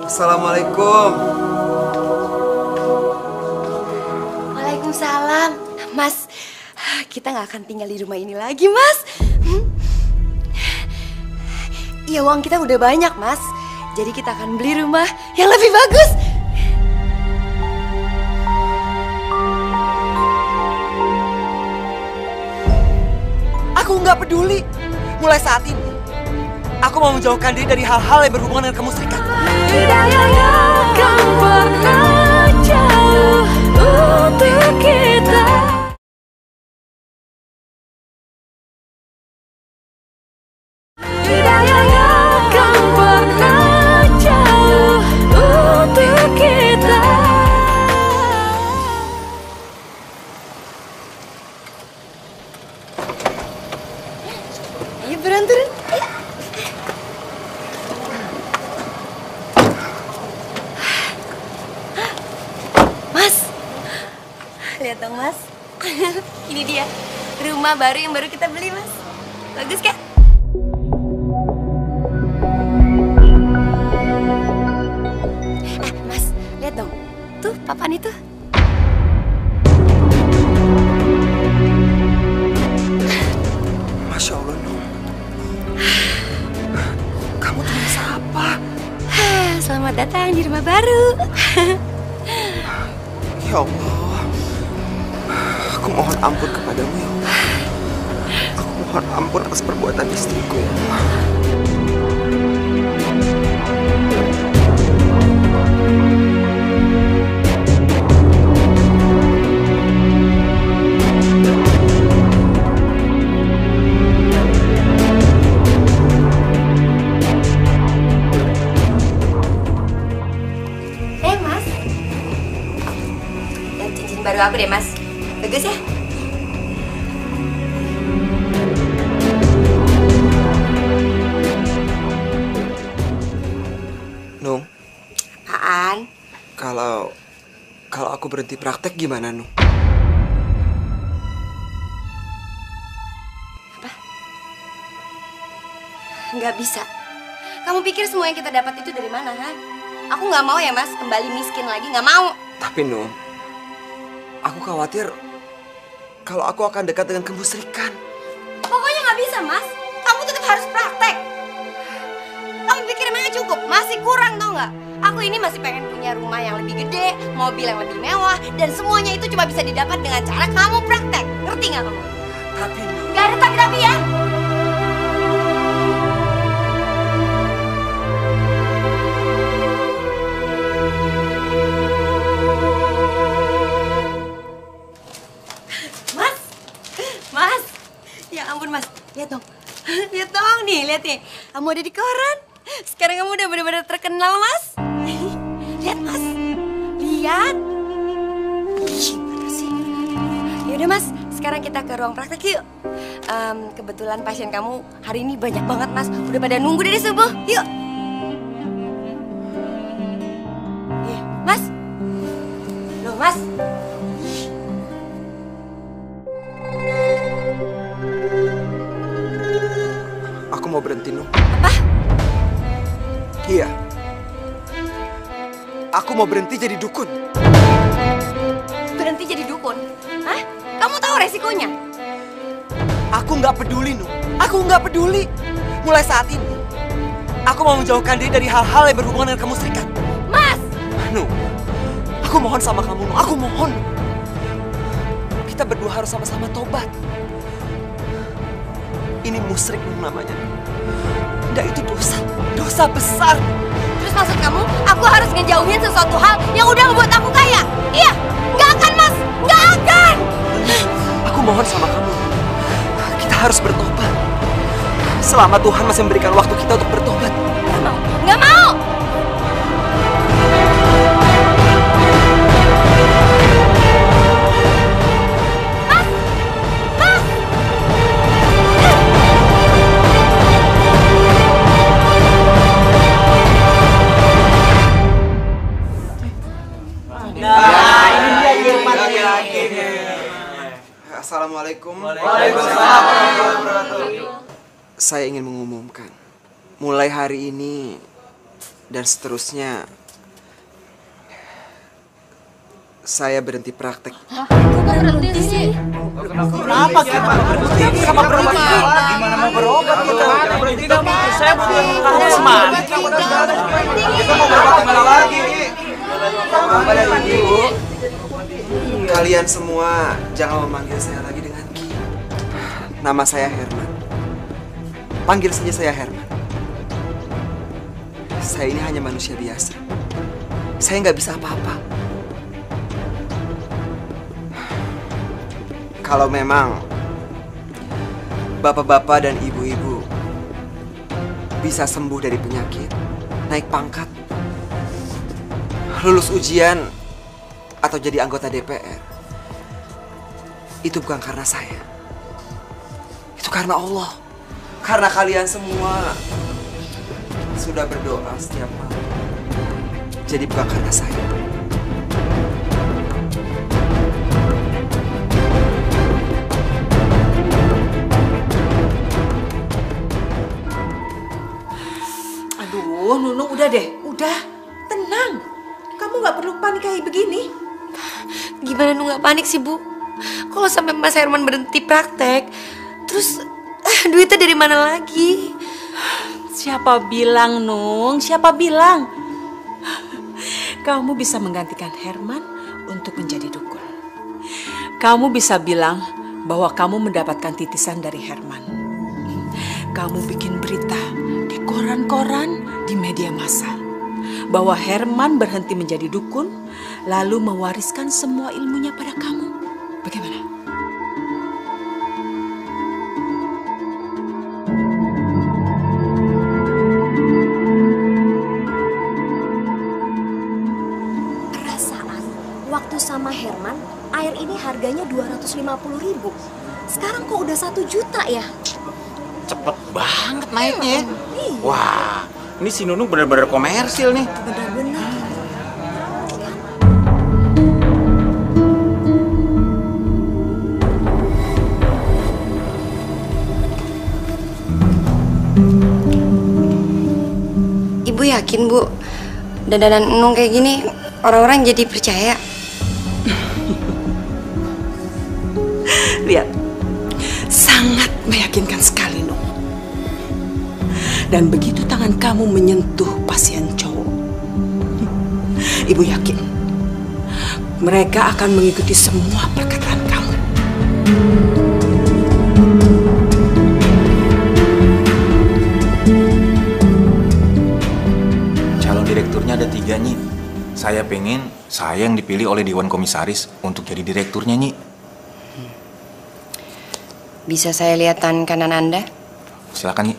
Assalamualaikum. Waalaikumsalam. Mas, kita nggak akan tinggal di rumah ini lagi, Mas. Iya, uang kita udah banyak, Mas. Jadi kita akan beli rumah yang lebih bagus. Aku nggak peduli. Mulai saat ini, aku mau menjauhkan diri dari hal-hal yang berhubungan dengan kemusyrikan. Hidayahnya kan pernah jauh untuk kita. Hidayahnya kan pernah jauh untuk kita. Ayo buruan turun. Mas, lihat dong Mas. Ini dia rumah baru yang baru kita beli, Mas. Bagus kan? Mas, lihat dong. Tuh papan itu. Masya Allah, Nur. Kamu tuh bisa apa? Selamat datang di rumah baru. Ya Allah, aku mohon ampun kepadamu ya Allah. Aku mohon ampun atas perbuatan istriku ya Allah. Mas, lihat cincin baru aku deh, Mas. Bagus ya? Nung, Apaan? kalau aku berhenti praktek gimana, Nung? Nggak bisa. Kamu pikir semua yang kita dapat itu dari mana, ha? Aku nggak mau ya, Mas, kembali miskin lagi. Nggak mau. Tapi Nung, aku khawatir kalau aku akan dekat dengan kemusyrikan. Pokoknya nggak bisa, Mas. Kamu tetap harus praktek. Kamu pikir emangnya cukup? Masih kurang, tau nggak? Aku ini masih pengen punya rumah yang lebih gede, mobil yang lebih mewah, dan semuanya itu cuma bisa didapat dengan cara kamu praktek. Ngerti nggak kamu? Tapi nggak ada tapi ya. Mas, ya ampun Mas, lihat dong, lihat dong nih, lihat nih, kamu ada di koran. Sekarang kamu udah benar-benar terkenal, Mas. Lihat Mas, lihat. Ih, mana sih? Yaudah Mas, sekarang kita ke ruang praktek yuk. Kebetulan pasien kamu hari ini banyak banget Mas, udah pada nunggu dari subuh. Yuk. Mas, loh Mas. Aku mau berhenti, Nung. Apa? Iya. Aku mau berhenti jadi dukun. Berhenti jadi dukun? Hah? Kamu tahu resikonya? Aku nggak peduli, Nung. Aku nggak peduli. Mulai saat ini, aku mau menjauhkan diri dari hal-hal yang berhubungan dengan kemusyrikan. Mas! Nung, aku mohon sama kamu, Nung. Aku mohon. Kita berdua harus sama-sama tobat. Ini musyrik, Nung, namanya. Dan itu dosa. Dosa besar. Terus maksud kamu, aku harus ngejauhin sesuatu hal yang udah ngebuat aku kaya? Iya, nggak akan Mas, nggak akan. Aku mohon sama kamu, kita harus bertobat. Selama Tuhan masih memberikan waktu kita untuk bertobat. Nggak mau, nggak mau. Assalamualaikum. Waalaikumsalam warahmatullahi wabarakatuh. Saya ingin mengumumkan, mulai hari ini dan seterusnya, saya berhenti praktek. Kok berhenti sih? Kenapa kita berhenti? Sama berhenti? Gimana mau berobat kita? Tidak mau. Saya butuh teman. Kita mau berobat kemana lagi? Bapak dan Ibu, kalian semua jangan memanggil saya lagi dengan Ki. Nama saya Herman. Panggil saja saya Herman. Saya ini hanya manusia biasa. Saya nggak bisa apa-apa. Kalau memang bapak-bapak dan ibu-ibu bisa sembuh dari penyakit, naik pangkat, lulus ujian, atau jadi anggota DPR, itu bukan karena saya. Itu karena Allah. Karena kalian semua sudah berdoa setiap malam. Jadi bukan karena saya. Aduh, Nunung, udah deh, udah. Tenang. Kamu nggak perlu panik kayak begini. Gimana Nung nggak panik sih, Bu? Kalau sampai Mas Herman berhenti praktek, terus duitnya dari mana lagi? Siapa bilang, Nung? Siapa bilang? Kamu bisa menggantikan Herman untuk menjadi dukun. Kamu bisa bilang bahwa kamu mendapatkan titisan dari Herman. Kamu bikin berita di koran-koran, di media massa, bahwa Herman berhenti menjadi dukun, lalu mewariskan semua ilmunya pada kamu. Bagaimana? Perasaan waktu sama Herman, air ini harganya 250.000. Sekarang kok udah 1 juta ya? Cepet banget naiknya ya. Wah, ini si Nunung bener-bener komersil nih. Bener-bener. Ibu yakin, Bu, dandanan Nung kayak gini orang-orang jadi percaya? Lihat, sangat meyakinkan sekali, Nung. Dan begitu tangan kamu menyentuh pasien cowok, Ibu yakin mereka akan mengikuti semua perkataan kamu. Calon direkturnya ada 3, Nyi. Saya pengen saya yang dipilih oleh Dewan Komisaris untuk jadi direkturnya, Nyi. Bisa saya lihat tangan kanan Anda? Silakan, Nyi.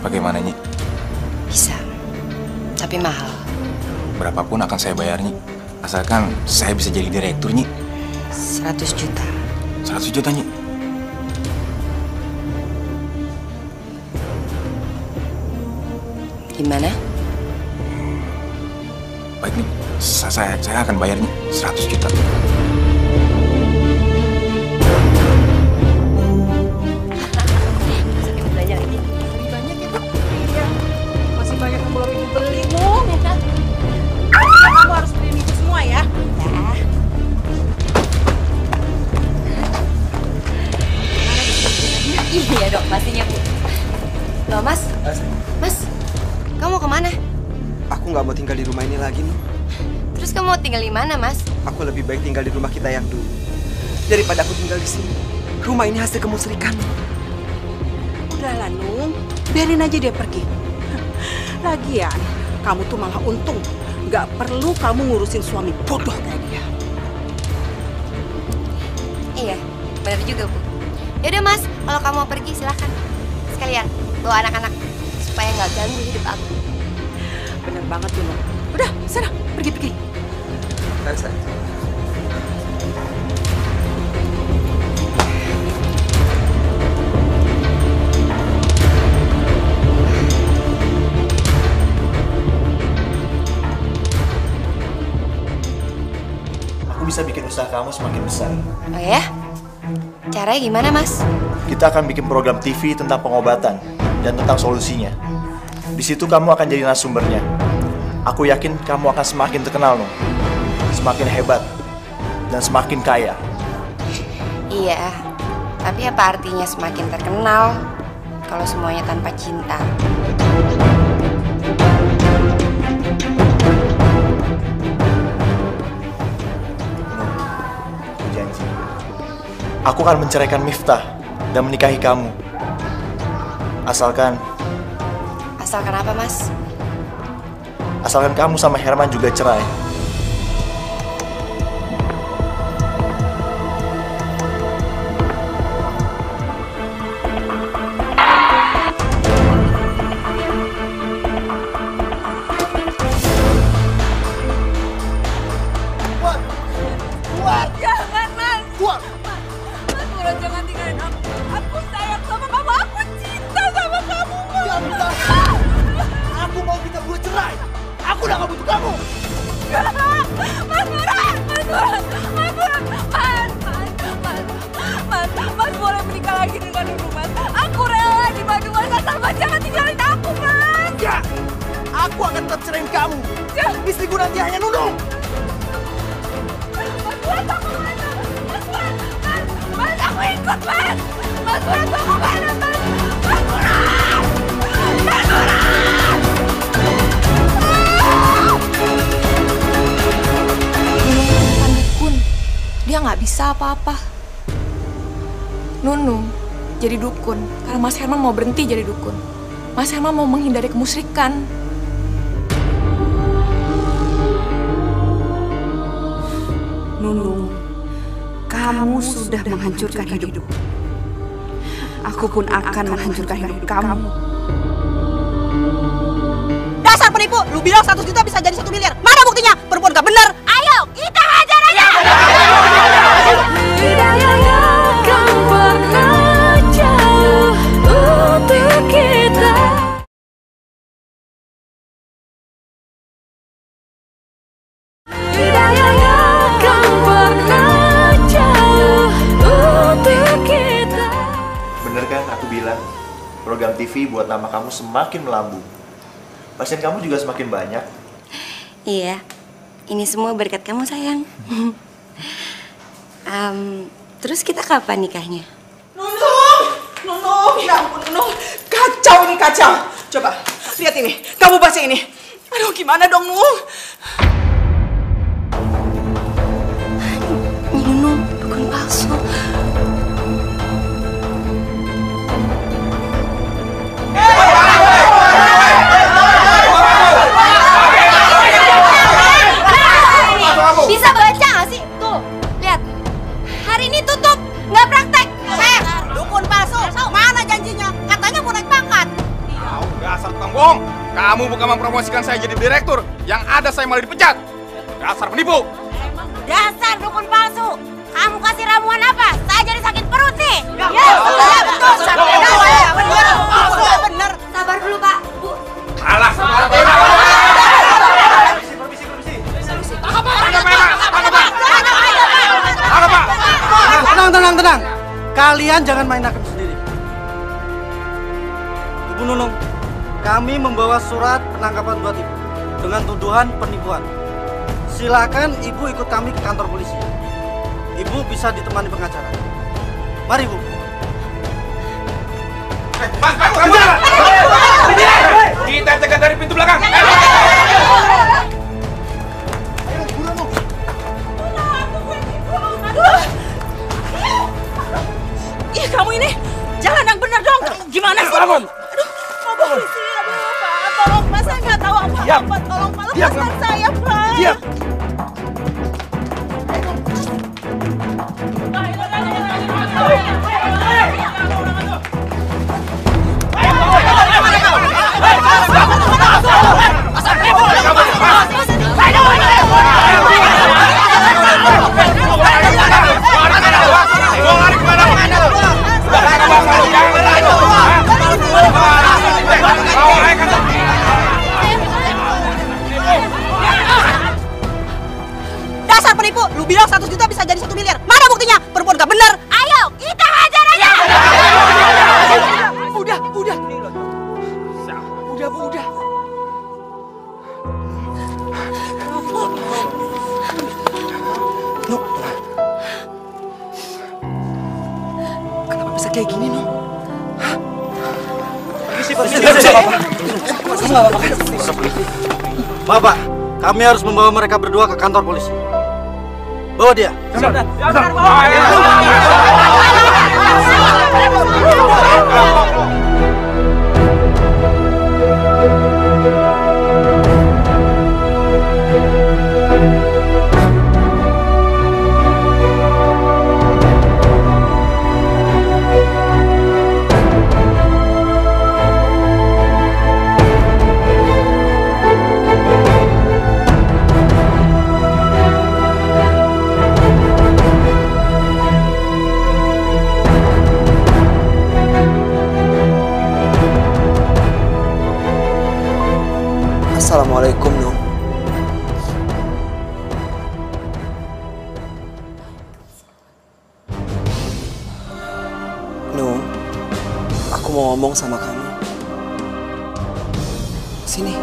Bagaimana, Nyi? Bisa, tapi mahal. Berapapun akan saya bayar, Nyi. Asalkan saya bisa jadi direktur, Nyi. 100 juta. 100 juta, Nyi. Gimana? Baik, Nyi. Saya akan bayar, Nyi. 100 juta. Belajar lagi. Lebih banyak ya, Bu? Iya. Masih banyak yang belum Ibu beli, Nung. Kamu harus beliin Ibu semua ya. Iya dok, pastinya Bu. Loh Mas, kamu mau kemana? Aku nggak mau tinggal di rumah ini lagi, Nung. Terus kamu mau tinggal di mana, Mas? Aku lebih baik tinggal di rumah kita yang dulu daripada aku tinggal di sini. Rumah ini hasil kemusrikan. Udahlah, Nung. Biarin aja dia pergi. Lagian, kamu tuh malah untung. Gak perlu kamu ngurusin suami bodoh kayak dia. Iya, benar juga Bu. Yaudah Mas, kalau kamu mau pergi silahkan. Sekalian bawa anak-anak supaya nggak ganggu hidup aku. Bener banget tuh, Nung. Udah, sana, pergi-pergi. aku bisa bikin usaha kamu semakin besar. Oh ya? Caranya gimana, Mas? Kita akan bikin program TV tentang pengobatan dan tentang solusinya. Di situ kamu akan jadi narasumbernya. Aku yakin kamu akan semakin terkenal, Nung. Semakin hebat dan semakin kaya. Iya, tapi apa artinya semakin terkenal kalau semuanya tanpa cinta? Janji, aku akan menceraikan Miftah dan menikahi kamu. Asalkan apa, Mas? Asalkan kamu sama Herman juga cerai. Jangan, Mas. Mas Buran, jangan tinggalin aku. Aku sayang sama kamu. Aku cinta sama kamu. Aku mau kita berdua cerai. Aku udah gak butuh kamu. Mas Buran, Mas boleh menikah lagi dengan Nunu, Mas. Aku rela dibantu Mas, asal Mas jangan tinggalin aku, Mas. Enggak, aku akan tetap ceraiin kamu. Istriku nanti hanya Nunung. Mas Buran, mau kemana? Mas Buran, Mas, aku ikut, Mas. Mas Buran, mau kemana, Mas? Mas Buran! Mas Buran! Dukun, dia nggak bisa apa-apa. Nunung jadi dukun karena Mas Herman mau berhenti jadi dukun. Mas Herman mau menghindari kemusyrikan. Nunung, kamu sudah menghancurkan hidupku. Aku pun akan menghancurkan hidup kamu. Dasar penipu! Lu bilang 100 juta bisa jadi 1 miliar. Mana buktinya? Perempuan gak benar. Ayo, kita hajar aja! Bener kan aku bilang, program TV buat nama kamu semakin melambung. Pasien kamu juga semakin banyak. Iya, ini semua berkat kamu, sayang. Terus kita kapan nikahnya? Nunung, ya ampun Nunung, kacau ini kacau. Coba, lihat ini, kamu baca ini. Aduh, gimana dong, Nung? Nunung, dukun palsu. Bisa baca nggak sih? Tuh, lihat. Hari ini tutup, nggak praktek. Dukun palsu. Mana janjinya? Katanya mau naik pangkat. Dasar tukang bohong. Kamu bukan mempromosikan saya jadi direktur. Yang ada saya malah dipecat. Dasar penipu. Dasar dukun palsu. Kamu kasih ramuan apa? Saya jadi sakit perut nih. Ya, betul. Bener. Sabar dulu, Pak. Bu. Alah, Tenang. Kalian jangan main hakim sendiri. Ibu Nunung, kami membawa surat penangkapan buat Ibu dengan tuduhan penipuan. Silakan Ibu ikut kami ke kantor polisi. Ibu bisa ditemani pengacara. Mari, Bu. Kita cegat dari pintu belakang. Ih, kamu ini jalan yang benar dong. Gimana sih? Bangun. Aduh, mau polisi. Aduh, Pak, tolong Pak, saya nggak tahu apa-apa. Tolong Pak, lepaskan saya, Pak. Diam. aku. Lu bilang 100 juta bisa jadi 1 miliar. Mana buktinya? Perempuan gak bener. Ayo, kita hajar aja. Udah. Udah, Bu, udah. Nuk. Kenapa bisa kayak gini, Nuk? Bapak, kami harus membawa mereka berdua ke kantor polisi. Bawa dia. Assalamualaikum, Nung. Nung, aku mau ngomong sama kamu. Sini.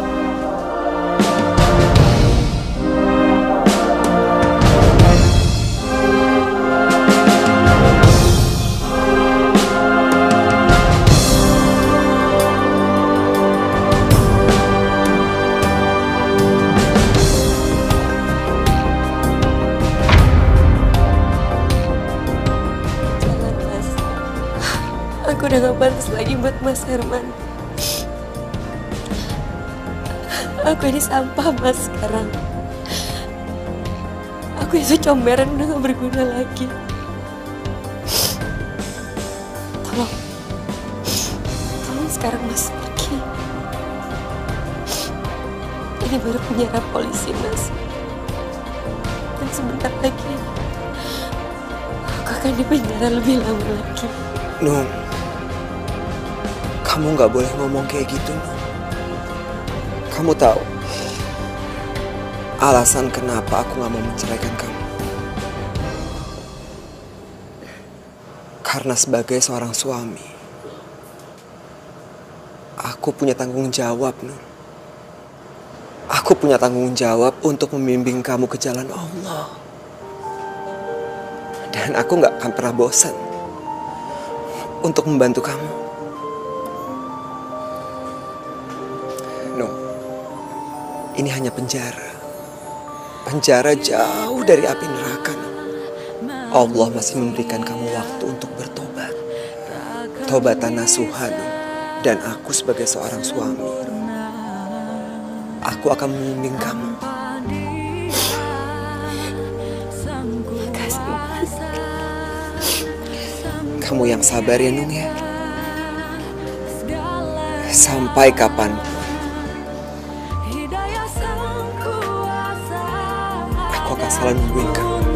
Aku udah gak pantas lagi buat Mas Herman. Aku ini sampah, Mas, sekarang. Aku itu comberan udah gak berguna lagi. Tolong sekarang Mas pergi. Ini baru penjara polisi, Mas. Dan sebentar lagi aku akan dipenjara lebih lama lagi. Nung, kamu nggak boleh ngomong kayak gitu, Nung. Kamu tahu alasan kenapa aku nggak mau menceraikan kamu? Karena sebagai seorang suami, aku punya tanggung jawab, Nung. Aku punya tanggung jawab untuk membimbing kamu ke jalan Allah. Dan aku nggak akan pernah bosan untuk membantu kamu. No, ini hanya penjara. Penjara jauh dari api neraka. No. Allah masih memberikan kamu waktu untuk bertobat. Tobatan nasuha, no. Dan aku sebagai seorang suami, aku akan membimbing kamu. Makasih, Mas. Kamu yang sabar ya, Nung ya. Sampai kapan aku akan selalu nungguin kamu.